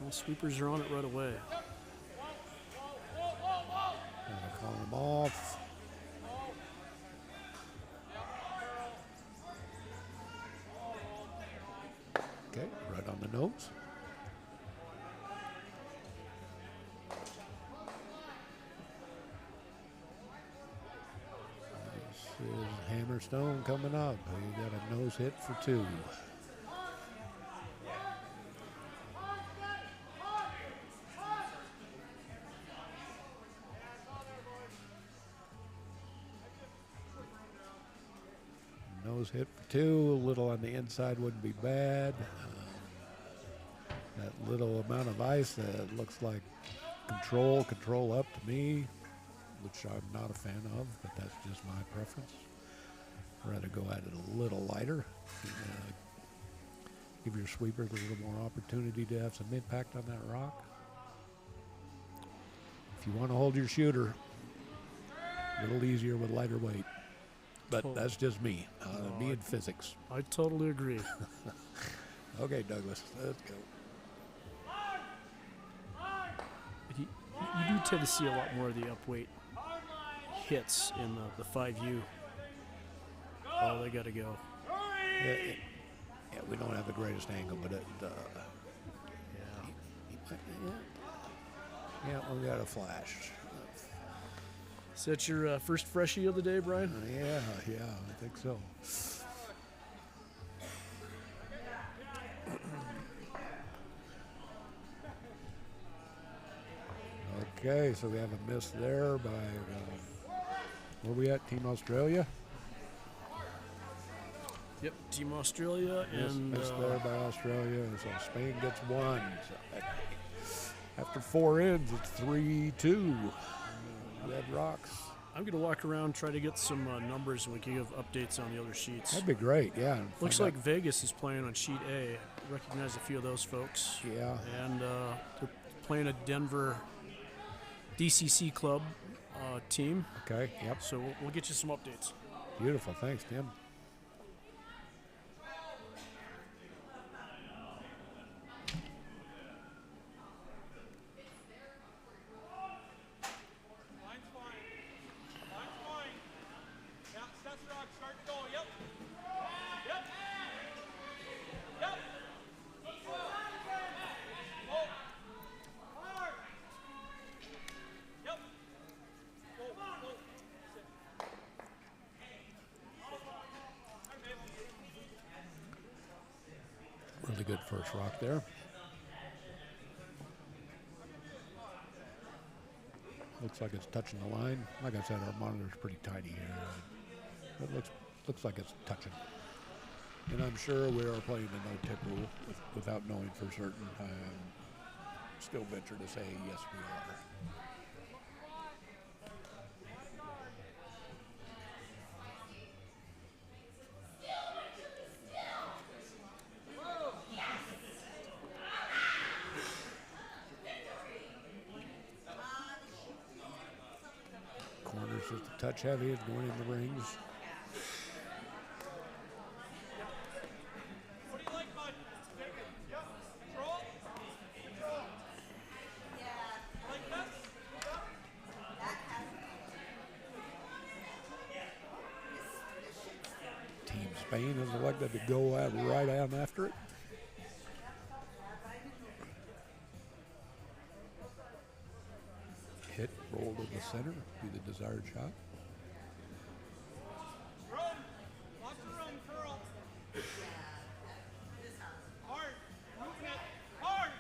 Well, sweepers are on it right away. Call him off. Okay, right on the nose. This is Hammerstone coming up. He got a nose hit for 2. Nose hit for 2, a little on the inside wouldn't be bad. That little amount of ice that looks like control up to me, which I'm not a fan of, but that's just my preference. I'd rather go at it a little lighter. Give your sweepers a little more opportunity to have some impact on that rock. If you want to hold your shooter, a little easier with lighter weight. But that's just me. Me and physics. I totally agree. Okay, Douglas, let's go. You do tend to see a lot more of the upweight hits in the 5U. Oh, they got to go. Yeah, we don't have the greatest angle, but it. Yeah, we got a flash. Is that your first freshie of the day, Brian? Yeah, I think so. Okay, so we have a miss there by, where we at, Team Australia? Yep, Team Australia. And Miss there by Australia, so Spain gets 1. So after 4 ends, it's 3-2. Red Rocks. I'm going to walk around, try to get some numbers, and we can give updates on the other sheets. That'd be great, yeah. Looks like Vegas is playing on sheet A. recognize a few of those folks. Yeah. And they're playing a Denver DCC club team. Okay. Yep. So we'll get you some updates. Beautiful. Thanks, Tim. Line's fine. Line's fine. Yeah, Seth's rock, start to go. Yep. Yep. Yep. Oh. Hard. Yep. Whoa, whoa. Sit. Hard, babe. Really good first rock there. Looks like it's touching the line. Like I said, our monitor's pretty tiny here. It looks like it's touching. And I'm sure we are playing the no-tip rule without knowing for certain. Still venture to say yes, we are. Corner's just a touch heavy. It's going in the rings. What do you like, bud? Take it. Yep. Control. Control. Like this? Team Spain is elected to go out right on after it. Hit, roll to the center, be the desired shot. Run. Lots of run, curl. Hard. Moving it. Hard.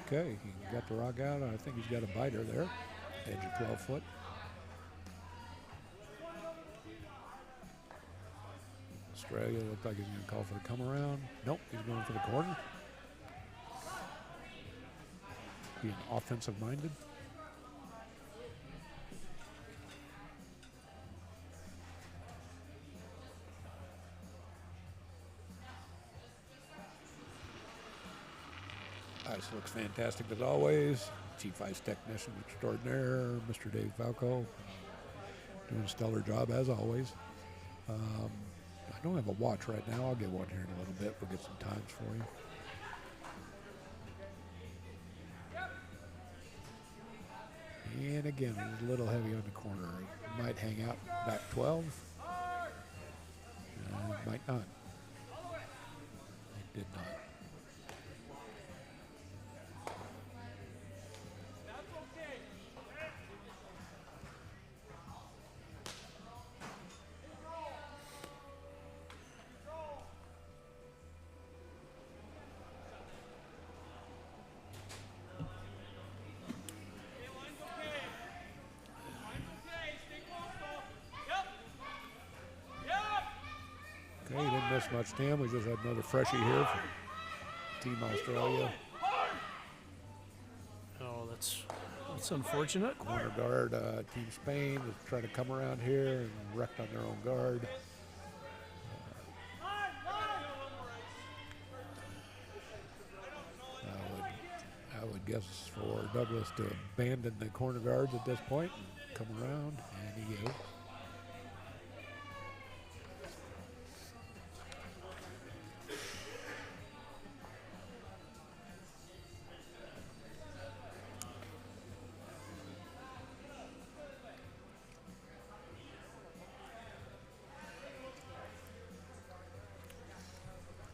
Okay, he got the rock out. I think he's got a biter there. Edge of 12 foot. Australia looked like he's going to call for the come around. Nope, he's going for the corner. Being offensive minded. Ice looks fantastic as always. Chief Ice Technician Extraordinaire, Mr. Dave Falco, doing a stellar job as always. I don't have a watch right now. I'll get one here in a little bit. We'll get some times for you. And again, it was a little heavy on the corner. He might hang out back 12. Might not. It did not. That's okay. Okay, line's okay. Line's okay. Stay close, though. Yep. Yep. Okay, he didn't miss much, Tim. We just had another freshie here from Team Australia. Oh, that's unfortunate. Corner guard, Team Spain is trying to come around here and wrecked on their own guard. I would guess for Douglas to abandon the corner guards at this point and come around, and he is.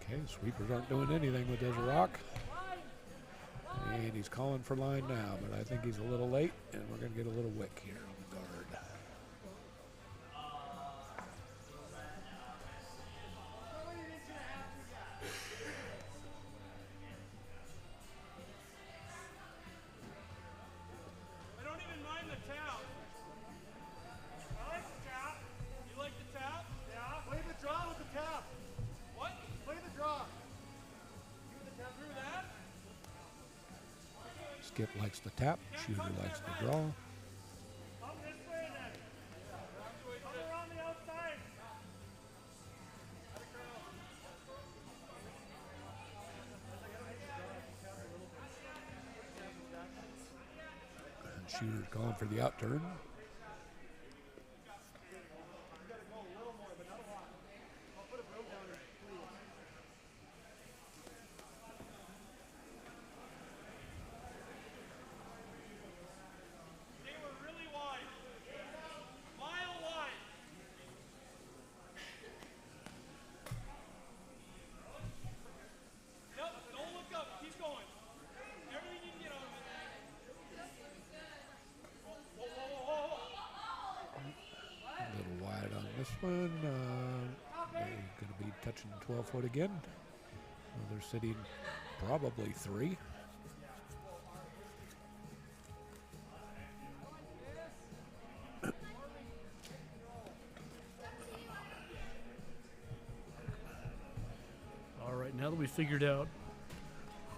Okay, sweepers aren't doing anything with this rock. And he's calling for line now, but I think he's a little late, and we're going to get a little wick here on the guard. I don't even mind the tap. I like the tap. You like the tap? Yeah. Play the draw with the tap. What? Play the draw. Through that? Skip likes the tap, shooter likes the draw. Come this way then. Shooter's calling for the out turn. They were really wide. Mile wide. Yep, don't look up. Keep going. Everything you can get out of it. Whoa, whoa, whoa, whoa, whoa. A little wide on this one. They're going to be touching 12 foot again. Well, they're sitting probably 3. All right, now that we figured out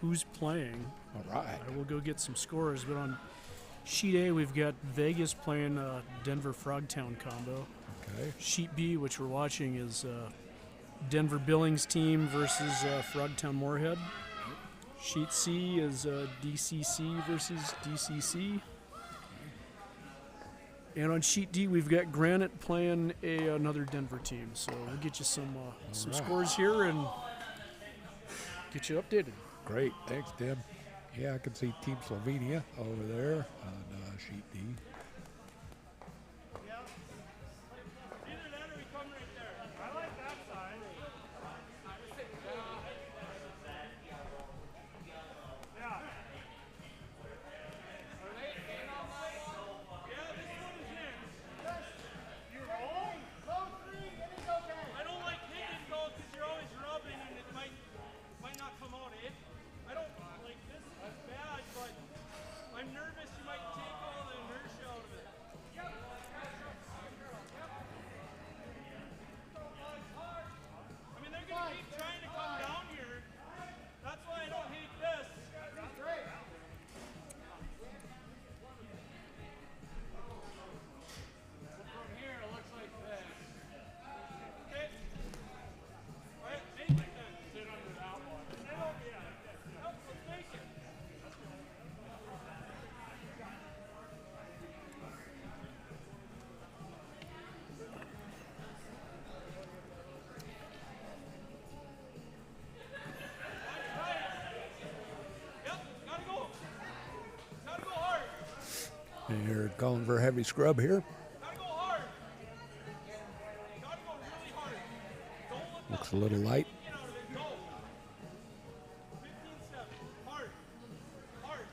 who's playing, All right. I will go get some scores. But on sheet A, we've got Vegas playing Denver Frogtown combo. Okay. Sheet B, which we're watching, is Denver Billings team versus Frogtown Moorhead. Sheet C is DCC versus DCC. And on sheet D, we've got Granite playing another Denver team. So we'll get you some right. scores here and get you updated. Great. Thanks, Tim. Yeah, I can see Team Slovenia over there on sheet D. Either that or we come right there. I like that side. Yeah. Yeah, this one is in. You roll? I don't like hitting though because you're always rubbing and it might not come out, eh? I don't like this is bad, but I'm nervous you might take all the inertia out of it. I mean, they're going to keep trying to come down here. That's why I don't hate this. From here, it looks like this. Okay. All right, make it then. Sit under that one. Sit over, yeah. Nope, let's make it. Yep, gotta go. Gotta go hard. And you're calling for a heavy scrub here. Gotta go hard. Gotta go really hard. Don't look Looks a little light. get out of it. Go. 15-7. Hard. Hard.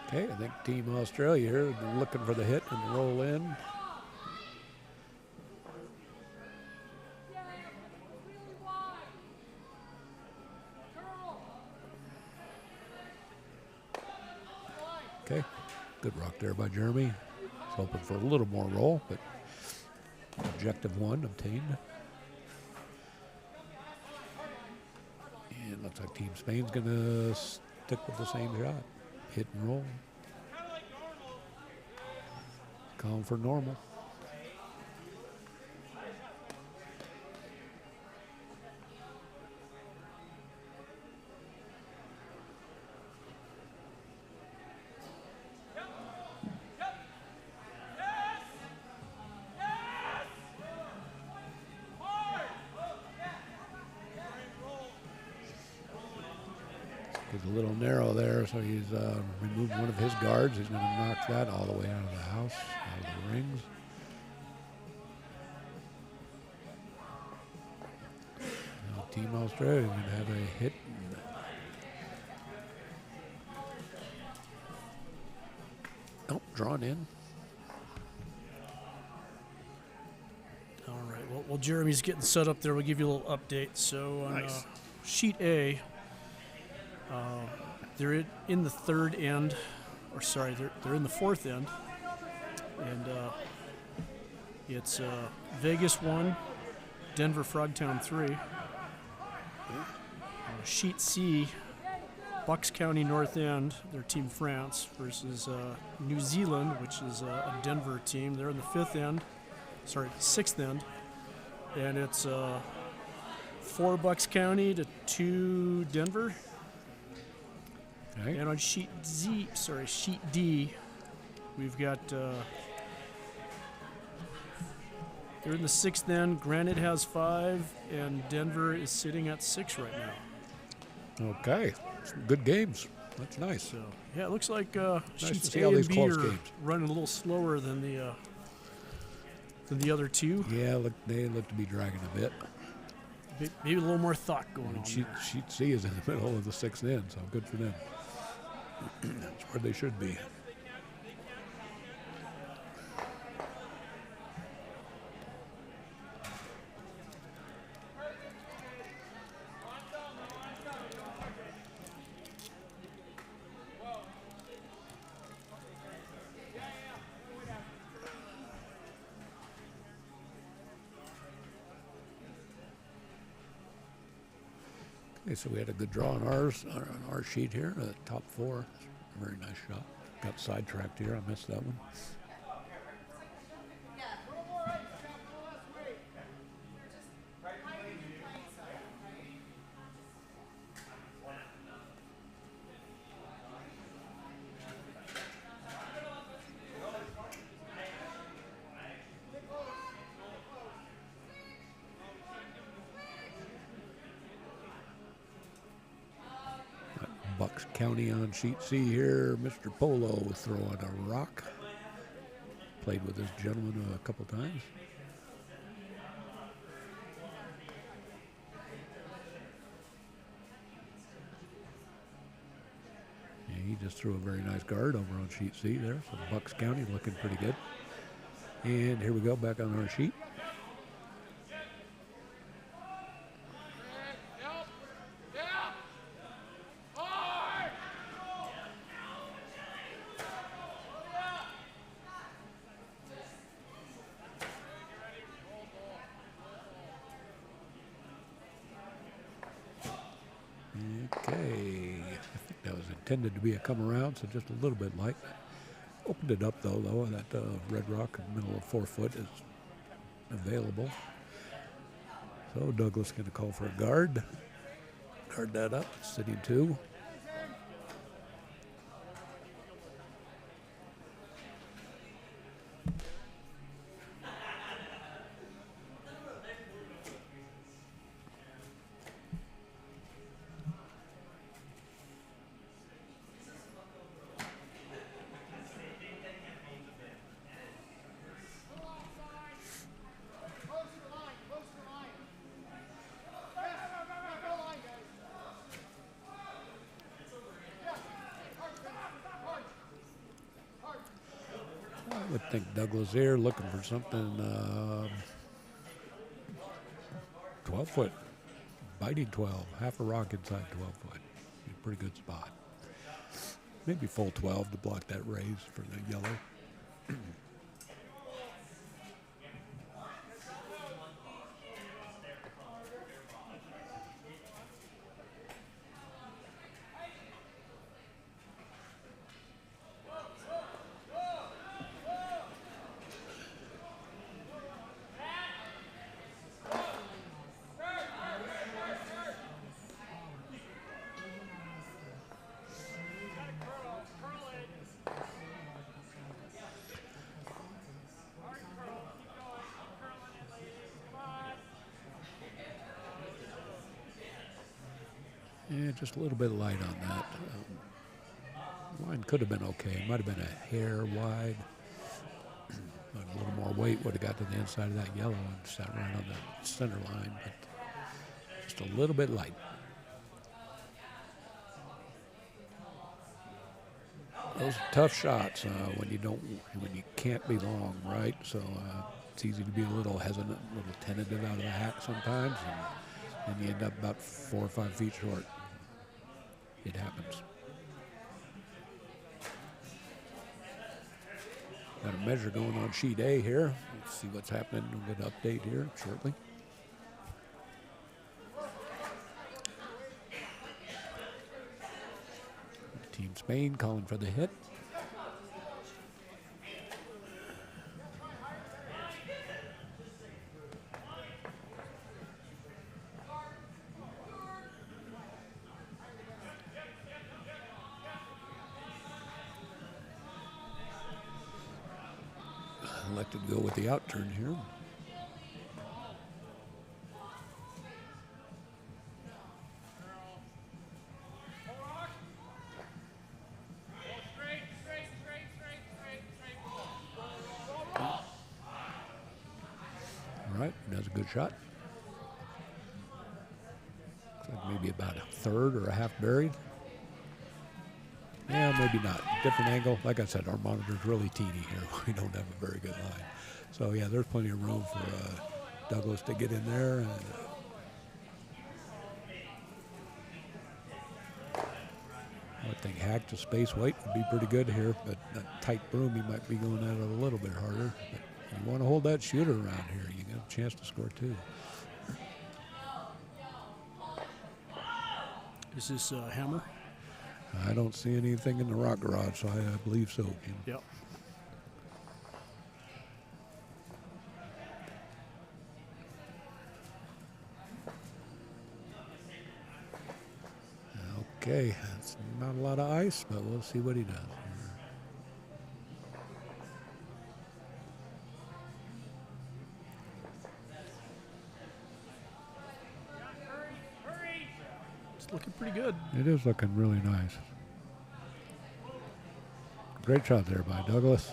Okay, I think Team Australia here looking for the hit and roll in. Okay, good rock there by Jeremy. He's hoping for a little more roll, but objective 1 obtained. And looks like Team Spain's gonna stick with the same shot. Hit and roll. Kind of like normal. Calling for normal. Yep. Yep. Yes. Yes. Hard. Roll. He's a little narrow there, so he's removed one of his guards. He's going to knock that all the way out of the house, out of the rings. Now Team Australia is going to have a hit. Oh, drawn in. All right. Well, while Jeremy's getting set up there, we'll give you a little update. So on Nice. sheet A, they're in the third end, or sorry, they're in the fourth end, and It's Vegas 1, Denver Frogtown 3. Sheet C, Bucks County North End, their team France, versus New Zealand, which is a Denver team. They're in the 6th end. And it's 4 Bucks County to 2 Denver. Okay. And on sheet D, we've got they're in the 6th end. Granite has 5, and Denver is sitting at 6 right now. Okay. Some good games. That's nice. So yeah, it looks like to sheets see A all and these B close are games. running a little slower than the other two. Yeah, they look to be dragging a bit. Maybe a little more thought going on. Sheet C is in the middle of the 6th end, so good for them. That's where they should be. Okay, so we had a good draw on on our sheet here. Top 4, very nice shot. Got sidetracked here. I missed that one. Bucks County on sheet C here. Mr. Polo throwing a rock. Played with this gentleman a couple times. Yeah, he just threw a very nice guard over on sheet C there. So Bucks County looking pretty good. And here we go back on our sheet. Okay, I think that was intended to be a come around, so just a little bit light. Opened it up though, that red rock in the middle of 4 foot is available. So Douglas going to call for a guard. Guard that up, sitting 2. I would think Douglas here looking for something 12 foot, biting 12, half a rock inside 12 foot. A pretty good spot. Maybe full 12 to block that raise for the yellow. Yeah, just a little bit light on that. Line could have been okay. It might have been a hair wide. But a little more weight would have got to the inside of that yellow and sat right on the center line. But just a little bit light. Those are tough shots when you can't be long, right? So it's easy to be a little hesitant, a little tentative out of the hack sometimes, and you end up about 4 or 5 feet short. It happens. Got a measure going on sheet A here. Let's see what's happening. We'll get an update here shortly. Team Spain calling for the hit. Elected to go with the outturn here. All right, that's a good shot. Looks like maybe about a third or a half buried. Yeah, maybe not. Different angle. Like I said, our monitor's really teeny here. We don't have a very good line. So, yeah, there's plenty of room for Douglas to get in there. And, I think hack to space weight would be pretty good here, but that tight broom, he might be going at it a little bit harder. But you want to hold that shooter around here. You got a chance to score too. Is this hammer? I don't see anything in the rock garage, so I believe so. Yep. Okay, it's not a lot of ice, but we'll see what he does. It's looking pretty good. It is looking really nice. Great shot there by Douglas.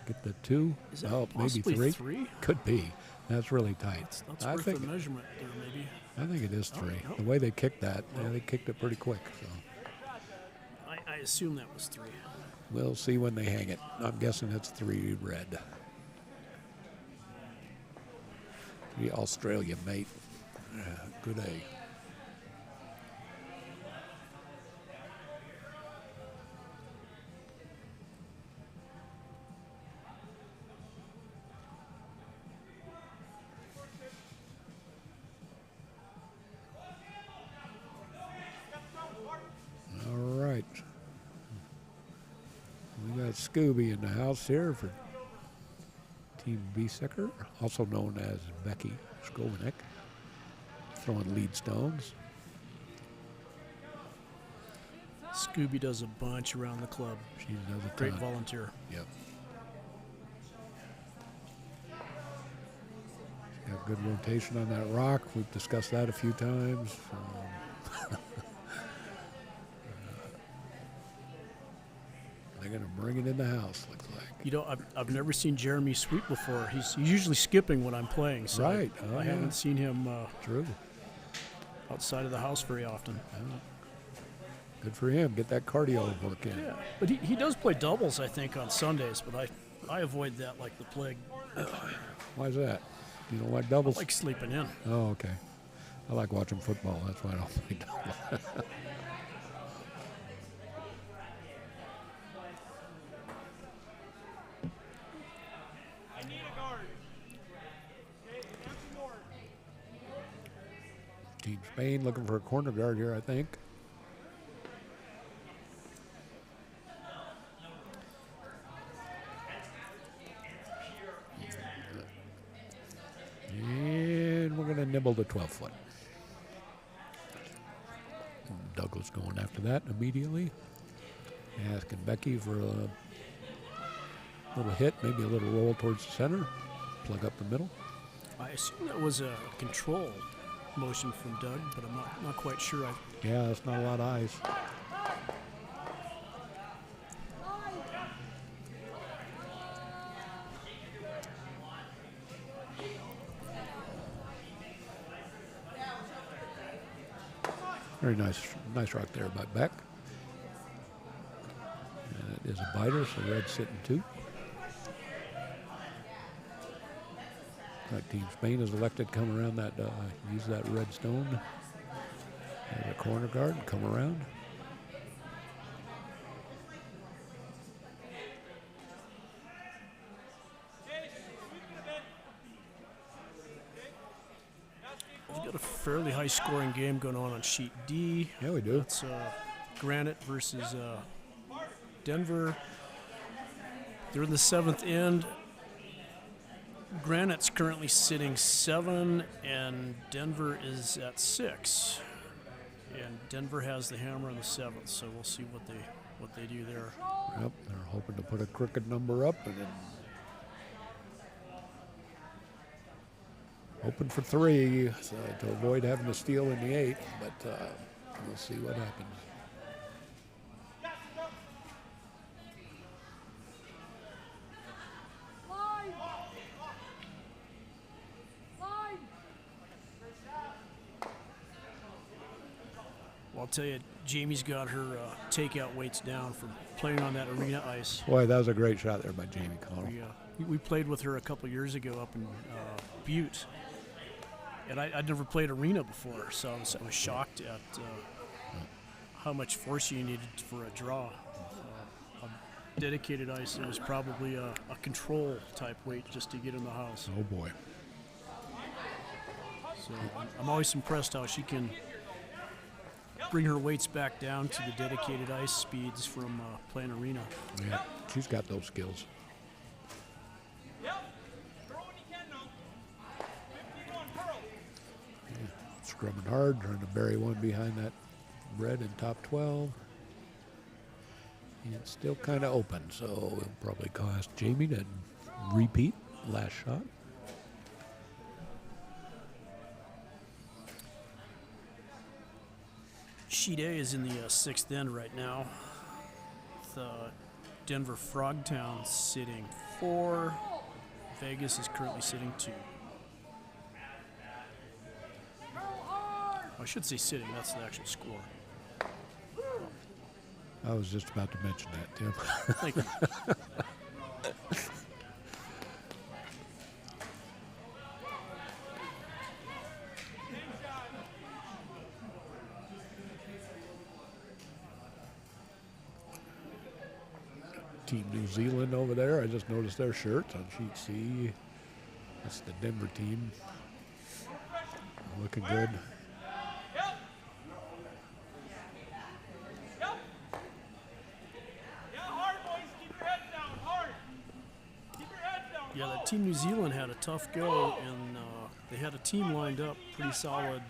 Get the 2. Is that maybe possibly 3. Could be. That's really tight. That's I worth think the measurement there, maybe. I think it is 3. no. The way they kicked that, yeah, they kicked it pretty quick. So I assume that was 3. we'll see when they hang it. I'm guessing it's 3 red. 3 Australia, mate. Good A. Scooby in the house here for Team B-Sicker, also known as Becky Skovanek, throwing lead stones. Scooby does a bunch around the club. She does a Great ton. volunteer. Yep. She's got good rotation on that rock. We've discussed that a few times. They're going to bring it in the house, looks like. You know, I've never seen Jeremy sweep before. He's usually skipping when I'm playing, so Right. I haven't seen him True. outside of the house very often. Good for him. Get that cardio work in. Yeah, but he does play doubles, I think, on Sundays, but I avoid that like the plague. Why is that? You don't like I doubles? like sleeping in. Oh, okay. I like watching football. That's why I don't play doubles. Team Spain looking for a corner guard here, I think. And we're going to nibble the 12-foot. Douglas going after that immediately. Asking Becky for a little hit, maybe a little roll towards the center. Plug up the middle. I assume that was a control motion from Doug, but I'm not quite sure. Yeah, that's not a lot of ice. Very nice rock there by Beck. And it is a biter, so red's sitting 2. Like Team Spain is elected to come around that, use that red stone as a corner guard and come around. we've got a fairly high-scoring game going on sheet D. Yeah, we do. It's Granite versus Denver. They're in the 7th end. Granite's currently sitting 7, and Denver is at 6. And Denver has the hammer on the 7th, so we'll see what they do there. Yep, they're hoping to put a crooked number up and then hoping for 3 so to avoid having to steal in the 8th, but we'll see what happens. Well, I'll tell you, Jamie's got her takeout weights down for playing on that arena ice. Boy, that was a great shot there by Jamie Connell. We played with her a couple years ago up in Butte, and I'd never played arena before, so I was shocked at how much force you needed for a draw. On dedicated ice, it was probably a control type weight just to get in the house. Oh boy. So I'm always impressed how she can bring her weights back down to the dedicated ice speeds from playing arena. Yeah, she's got those skills. Scrumming hard, trying to bury one behind that red in top 12. And it's still kind of open, so it'll probably cost Jamie to repeat last shot. Sheet A is in the 6th end right now. The Denver Frogtown sitting 4. Vegas is currently sitting 2. I should say sitting, that's the actual score. I was just about to mention that, Tim. Thank you. Team New Zealand over there. I just noticed their shirts on sheet C. That's the Denver team. Looking good. Yeah, that Team New Zealand had a tough go, and they had a team lined up pretty solid.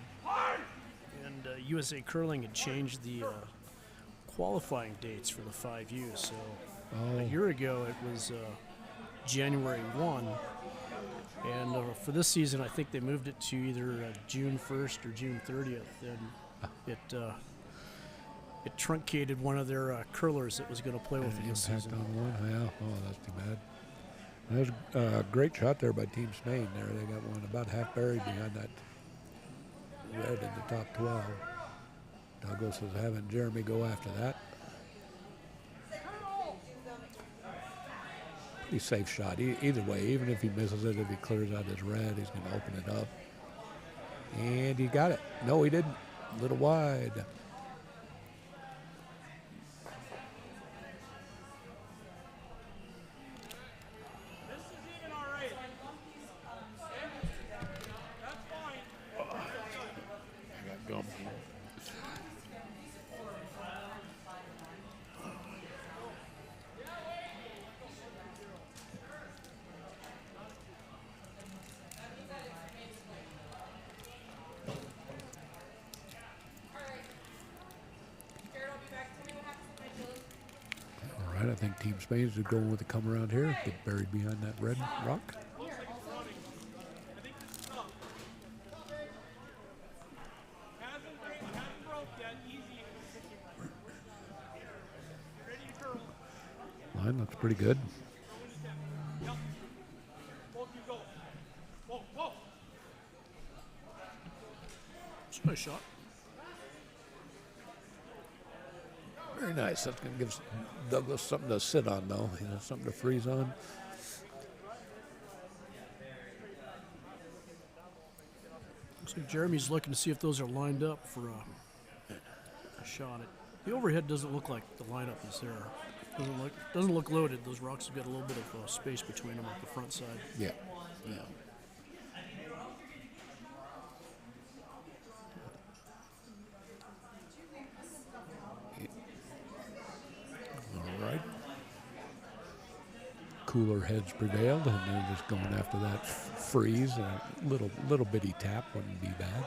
And USA Curling had changed the qualifying dates for the 5U. So a year ago it was January 1. And for this season, I think they moved it to either June 1st or June 30th. And it truncated one of their curlers that was going to play with it this Impact season. on one. Yeah. Oh, that's too bad. That was a great shot there by Team Spain. There, they got one about half buried behind that red in the top 12. Douglas is having Jeremy go after that. Pretty safe shot. Either way, even if he misses it, if he clears out his red, he's going to open it up. And he got it. No, he didn't. A little wide. I think Team Spain's going with the come around here, get buried behind that red rock. Line looks pretty good. It's a nice shot. Very nice. That's going to give Douglas something to sit on, though. You know, something to freeze on. So Jeremy's looking to see if those are lined up for a shot. The overhead doesn't look like the lineup is there. Doesn't look loaded. Those rocks have got a little bit of space between them on the front side. Yeah. Yeah. cooler heads prevailed, and they're just going after that freeze. A little bitty tap wouldn't be bad.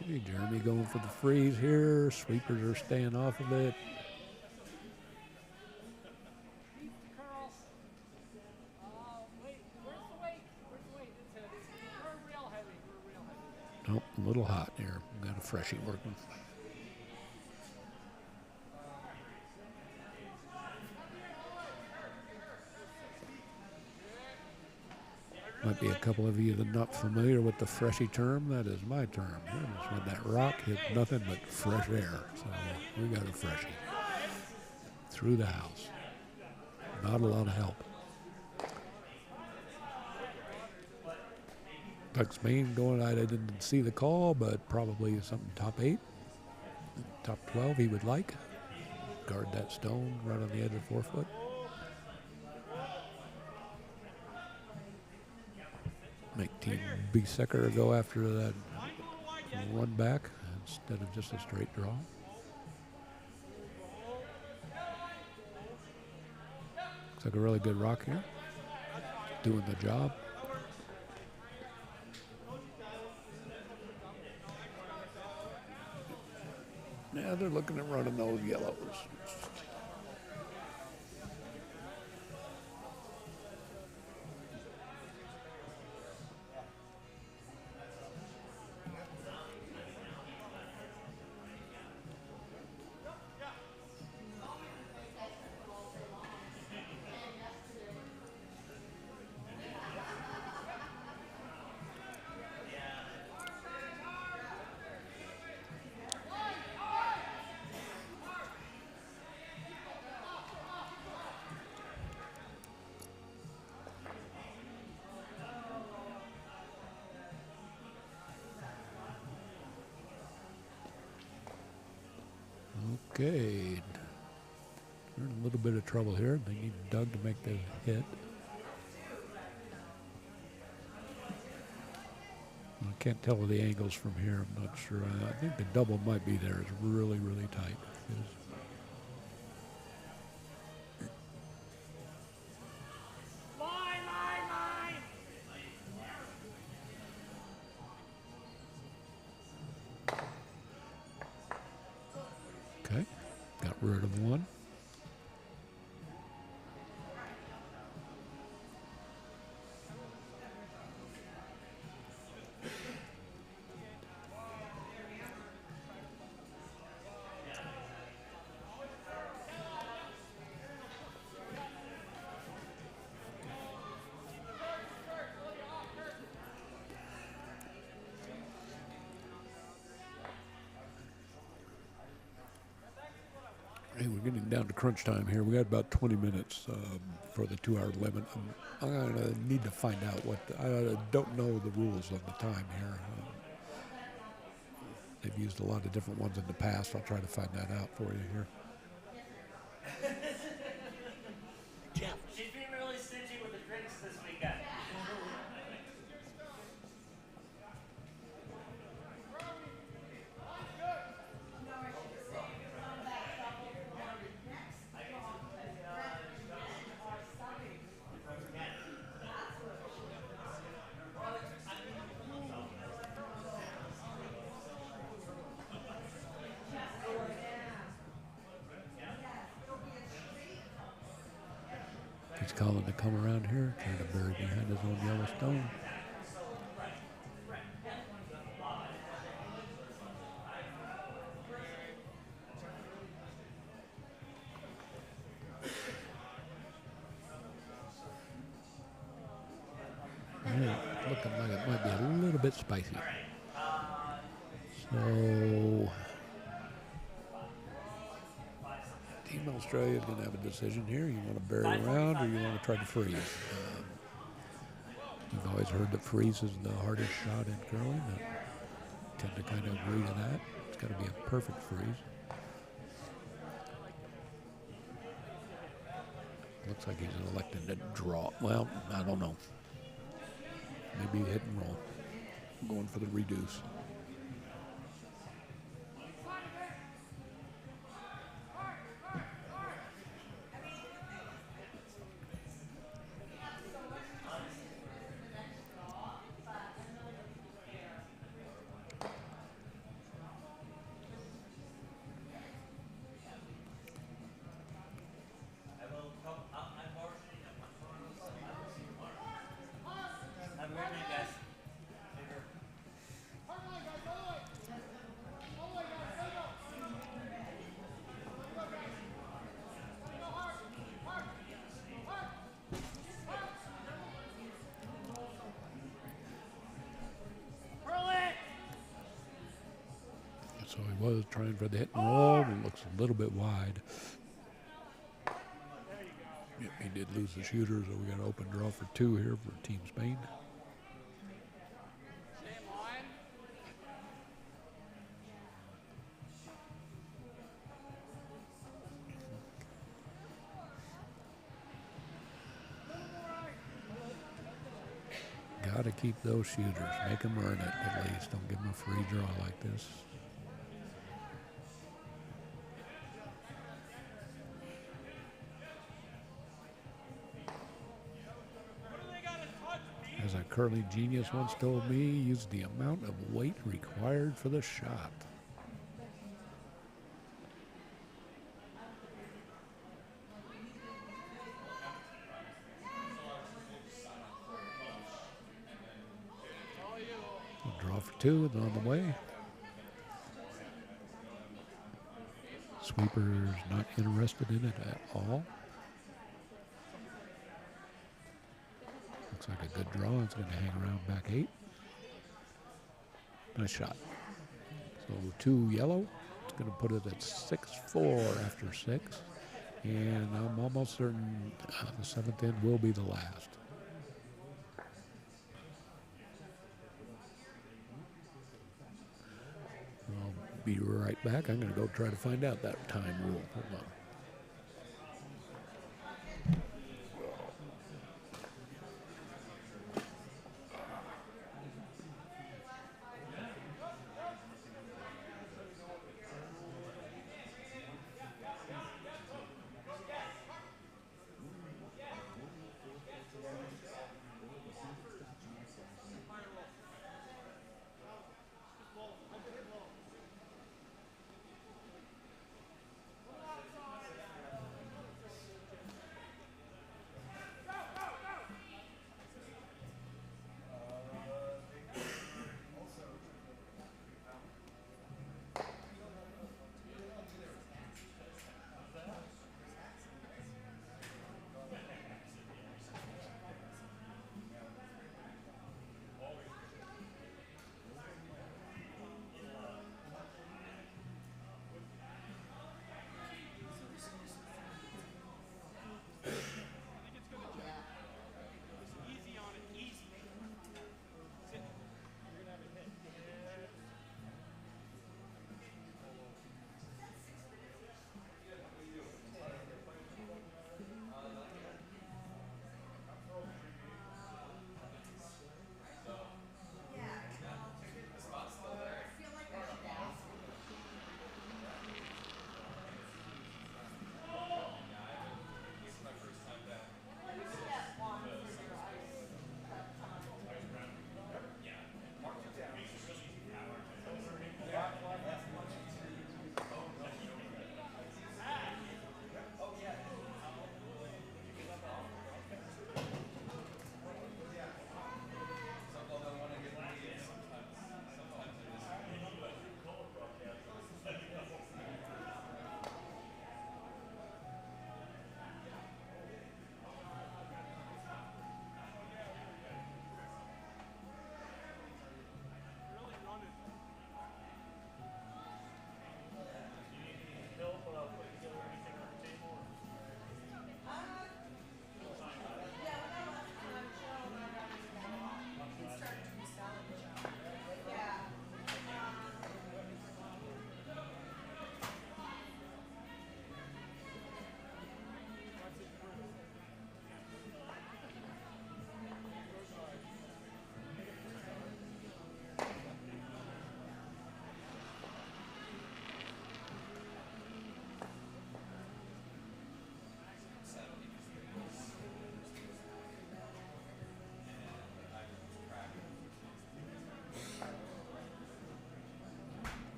Okay, Jeremy going for the freeze here. Sweepers are staying off of it. Nope, a little hot here. Got a freshie working. Might be a couple of you that are not familiar with the freshie term. That is my term. That is when that rock hit nothing but fresh air. So we got a freshie through the house. Not a lot of help. Doug Spain going, I didn't see the call, but probably something top 8, top 12 he would like. Guard that stone right on the edge of 4 foot. Make Team B Secker go after that run back instead of just a straight draw. Looks like a really good rock here. Doing the job. Yeah, they're looking at running those yellows. Okay, they're in a little bit of trouble here. They need Doug to make the hit. I can't tell the angles from here. I'm not sure. I think the double might be there. It's really, really tight. Okay, got rid of one. Hey, we're getting down to crunch time here. We got about 20 minutes for the 2-hour limit. I'm going to need to find out what, I don't know the rules on the time here. They've used a lot of different ones in the past. I'll try to find that out for you here. Jeff. She's being really stingy with the drinks this weekend. He's calling to come around here, trying to bury behind his own yellow stone. Yeah, looking like it might be a little bit spicy. So Team Australia is going to have a decision here. You want to bury around or you want to try to freeze? We've always heard that freeze is the hardest shot in curling. tend to kind of agree to that. It's got to be a perfect freeze. Looks like he's electing to draw. Well, I don't know. Maybe hit and roll. I'm going for the reduce. I'm moving, guys. So he was trying for the hit and roll, and looks a little bit wide. Yep, he did lose the shooter, so we got an open draw for 2 here for Team Spain. Got to keep those shooters. Make them earn it at least. Don't give them a free draw like this. As a curling genius once told me, use the amount of weight required for the shot. A draw for 2 and on the way. Sweeper's not interested in it at all. Looks like a good draw. It's going to hang around back 8. Nice shot. So 2 yellow. It's going to put it at 6-4 after 6. And I'm almost certain the 7th end will be the last. I'll be right back. I'm going to go try to find out that time rule. Hold on.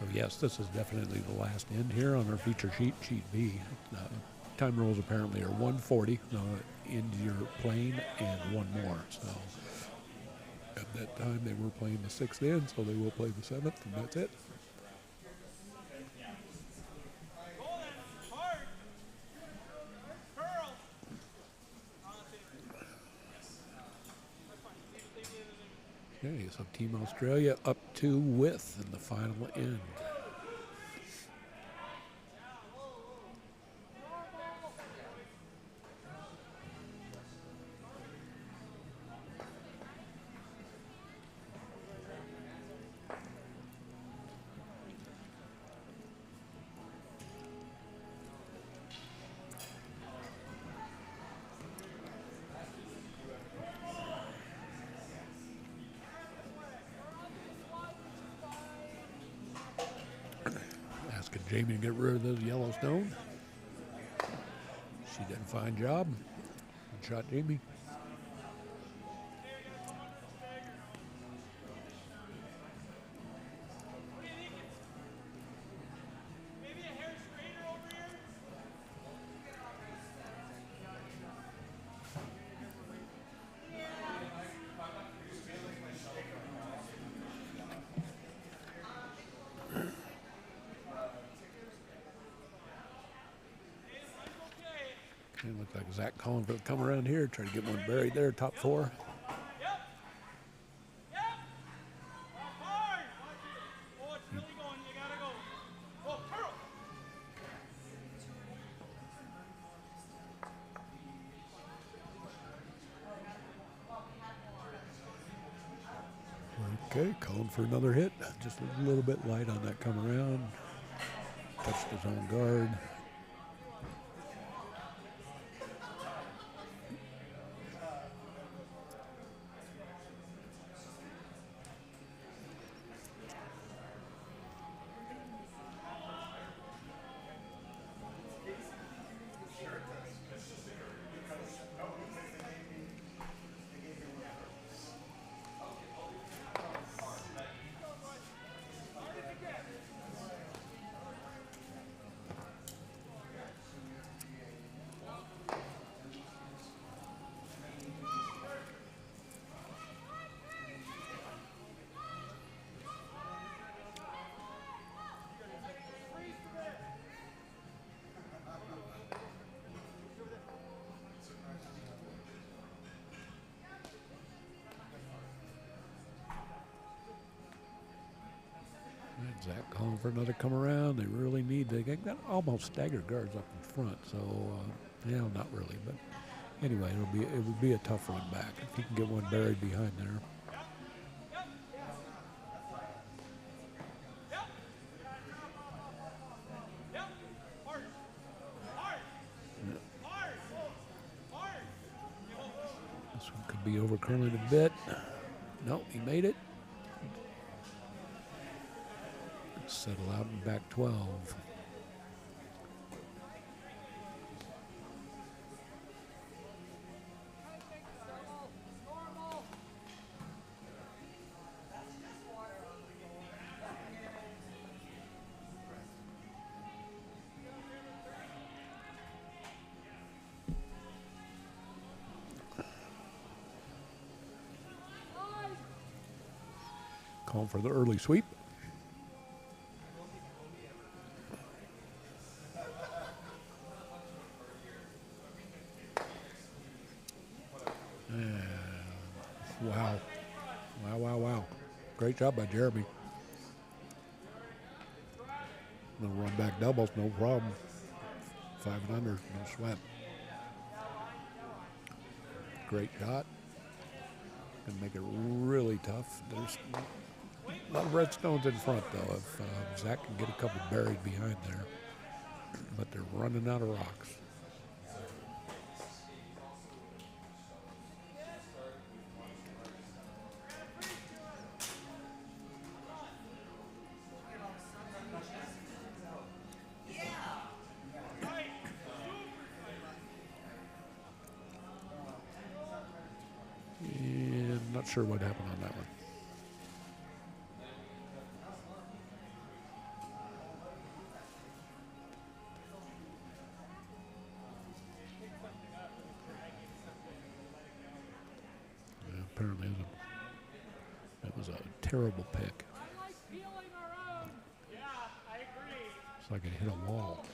So yes, this is definitely the last end here on our feature sheet, sheet B. Time rules apparently are 140 into your plane and one more. So at that time they were playing the 6th end, so they will play the 7th, and that's it. Okay, so Team Australia up to width in the final end. Asking Jamie to get rid of the Yellowstone. She did a fine job. Good shot, Jamie. It looks like Zach calling for the come around here, try to get one buried there, top 4. Okay, calling for another hit. Just a little bit light on that come around. Touched his own guard. Zach calling for another come around. They really need, they got almost staggered guards up in front, so yeah, not really, but anyway, it would be a tough run back if he can get one buried behind there. This one could be over curling a bit. No, he made it. Settle out in back 12. Calling for the early sweep. Wow. Wow, wow, wow. Great job by Jeremy. No run back doubles, no problem. 5 and under, no sweat. Great shot. Gonna make it really tough. There's a lot of red stones in front though. If Zach can get a couple buried behind there. But they're running out of rocks. Not sure what happened on that one. apparently it was a terrible pick. It's like it hit a wall.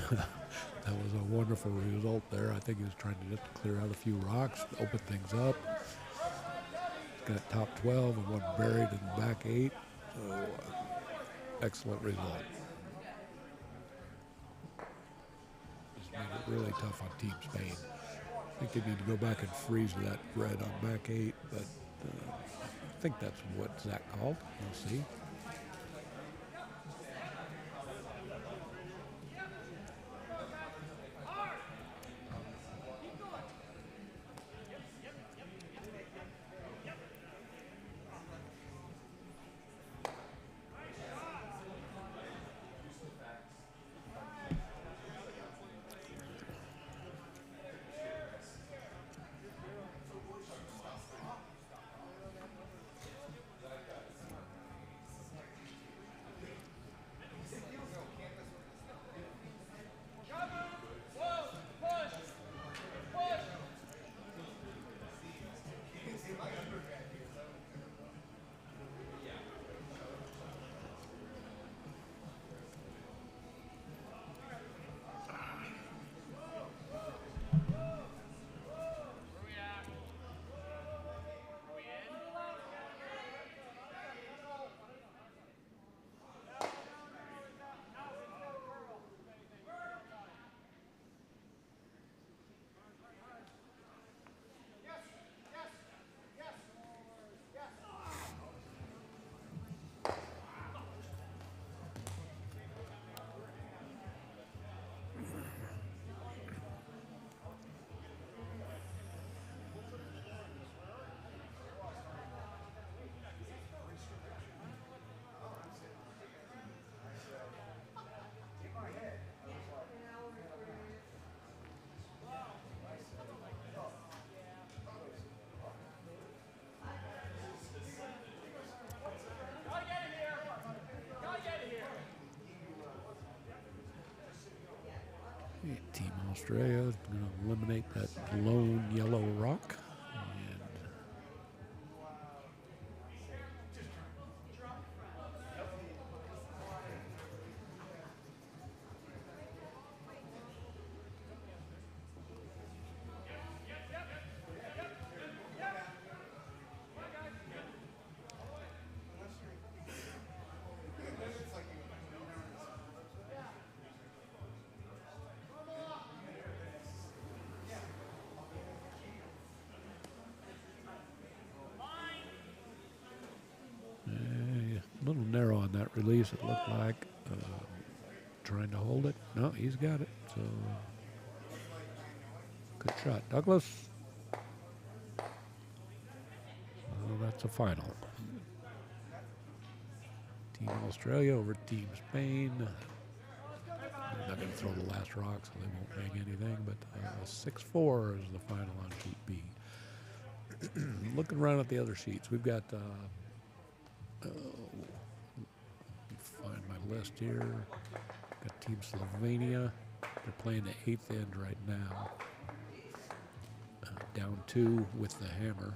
That was a wonderful result there. I think he was trying to just clear out a few rocks, open things up. Got top 12 and one buried in the back 8. So, excellent result. Just made it really tough on Team Spain. I think they need to go back and freeze that red on back 8, but I think that's what Zach called. We'll see. Team Australia is going to eliminate that lone yellow rock. And a little narrow on that release, it looked like. Trying to hold it. No, he's got it. So, good shot. Douglas. Well, that's a final. Team Australia over Team Spain. They're not going to throw the last rock, so they won't make anything, but 6-4 is the final on sheet B. Looking around at the other sheets, we've got find my list here. Got Team Slovenia. They're playing the 8th end right now. Down 2 with the hammer.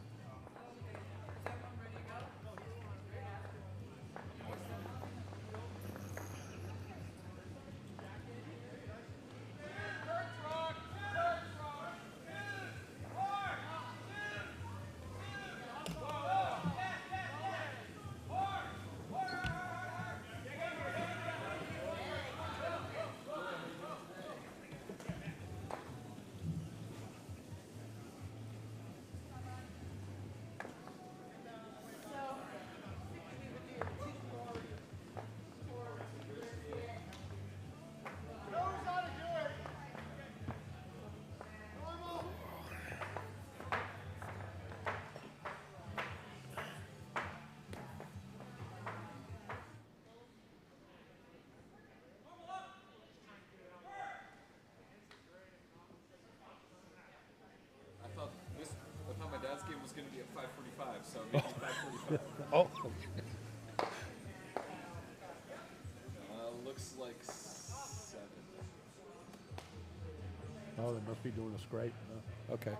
Looks like 7. Oh, they must be doing a scrape. Huh? Okay.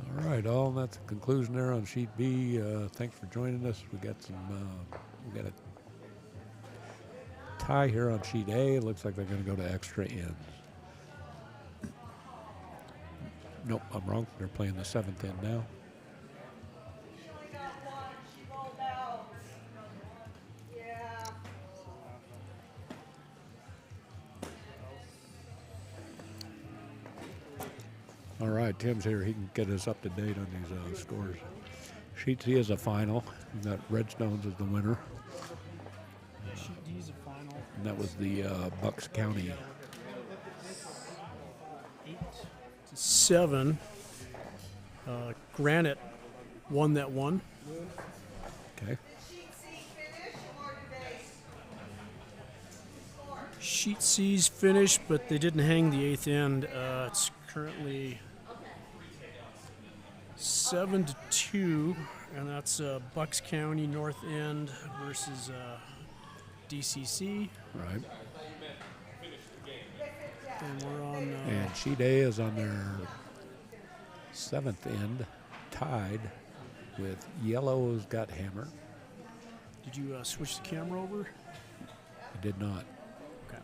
All right, all that's the conclusion there on sheet B. Thanks for joining us. We got a tie here on sheet A. It looks like they're going to go to extra ends. Nope, I'm wrong. They're playing the 7th end now. All right, Tim's here. He can get us up to date on these scores. Sheet C is a final. We got Redstones as the winner. Sheet D is a final. And that was the Bucks County. 8-7. Granite won that one. Okay. Sheet C's finished, but they didn't hang the 8th end. It's currently 7-2, and that's Bucks County North End versus DCC. Right. And we're on. And sheet A is on their 7th end, tied with Yellow's got Hammer. Did you switch the camera over? I did not. Okay.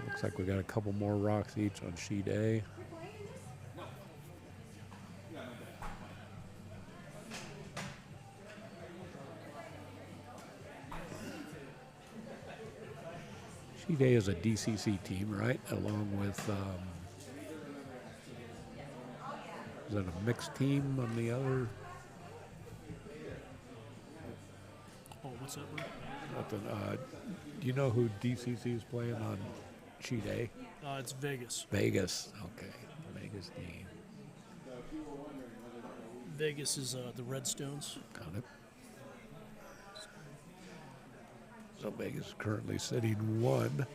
Looks like we got a couple more rocks each on sheet A. Sheet A is a DCC team, right? Along with, is that a mixed team on the other? Oh, what's that one? Nothing. Do you know who DCC is playing on sheet A? It's Vegas. Vegas. Okay. Vegas team. Vegas is the Redstones. Got it. So Vegas is currently sitting 1.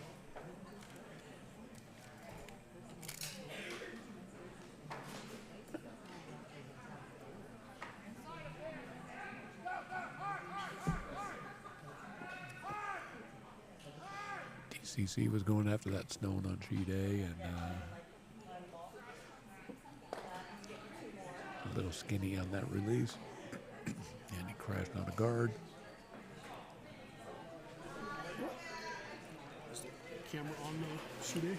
DCC was going after that stone on sheet A, and a little skinny on that release, and he crashed on a guard. Camera on the sheet A.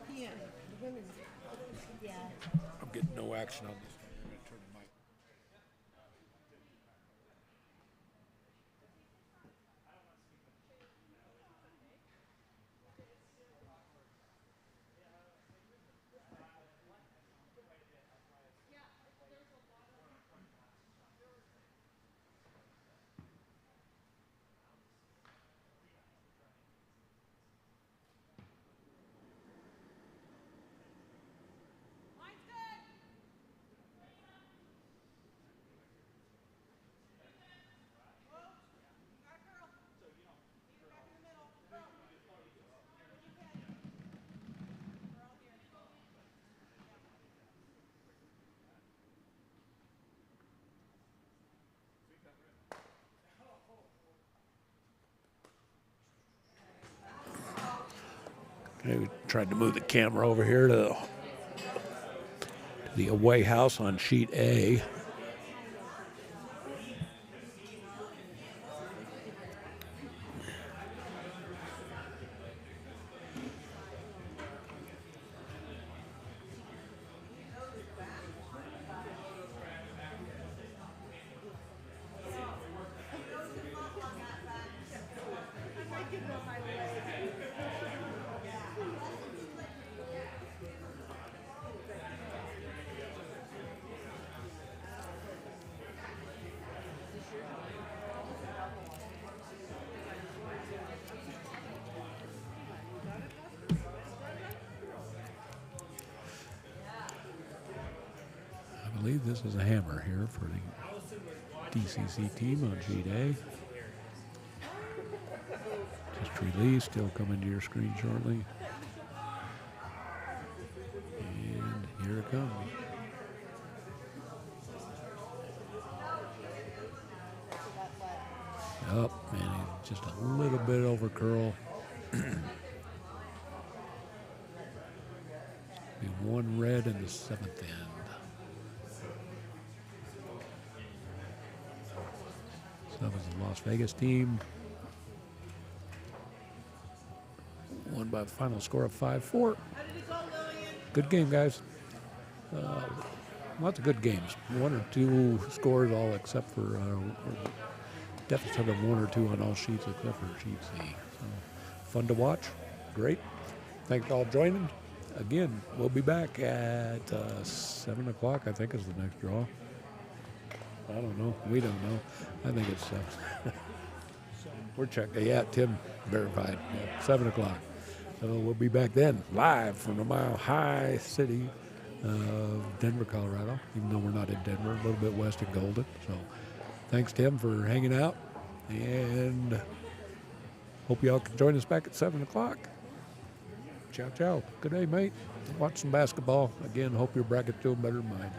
PM. The women's. Yeah. I'm getting no action on this. I'm gonna turn the mic. Okay, we tried to move the camera over here to the away house on sheet A. this is a hammer here for the DCC team on G-Day. Just released, still coming to your screen shortly. And here it comes. Up, man, just a little bit over curl. Be one red in the 7th end. So that was the Las Vegas team. Won by a final score of 5-4. Good game, guys. Lots of good games. 1 or 2 scores all except for deficit of 1 or 2 on all sheets except for sheet C. So fun to watch. Great. Thanks for all joining. Again, we'll be back at 7 o'clock, I think, is the next draw. I don't know. We don't know. I think it's 7. We're checking. Yeah, Tim verified. Yeah, 7 o'clock. So we'll be back then, live from the Mile High City of Denver, Colorado, even though we're not in Denver, a little bit west of Golden. So thanks, Tim, for hanging out. And hope y'all can join us back at 7 o'clock. Ciao, ciao. Good day, mate. Watch some basketball. Again, hope your bracket's doing better than mine.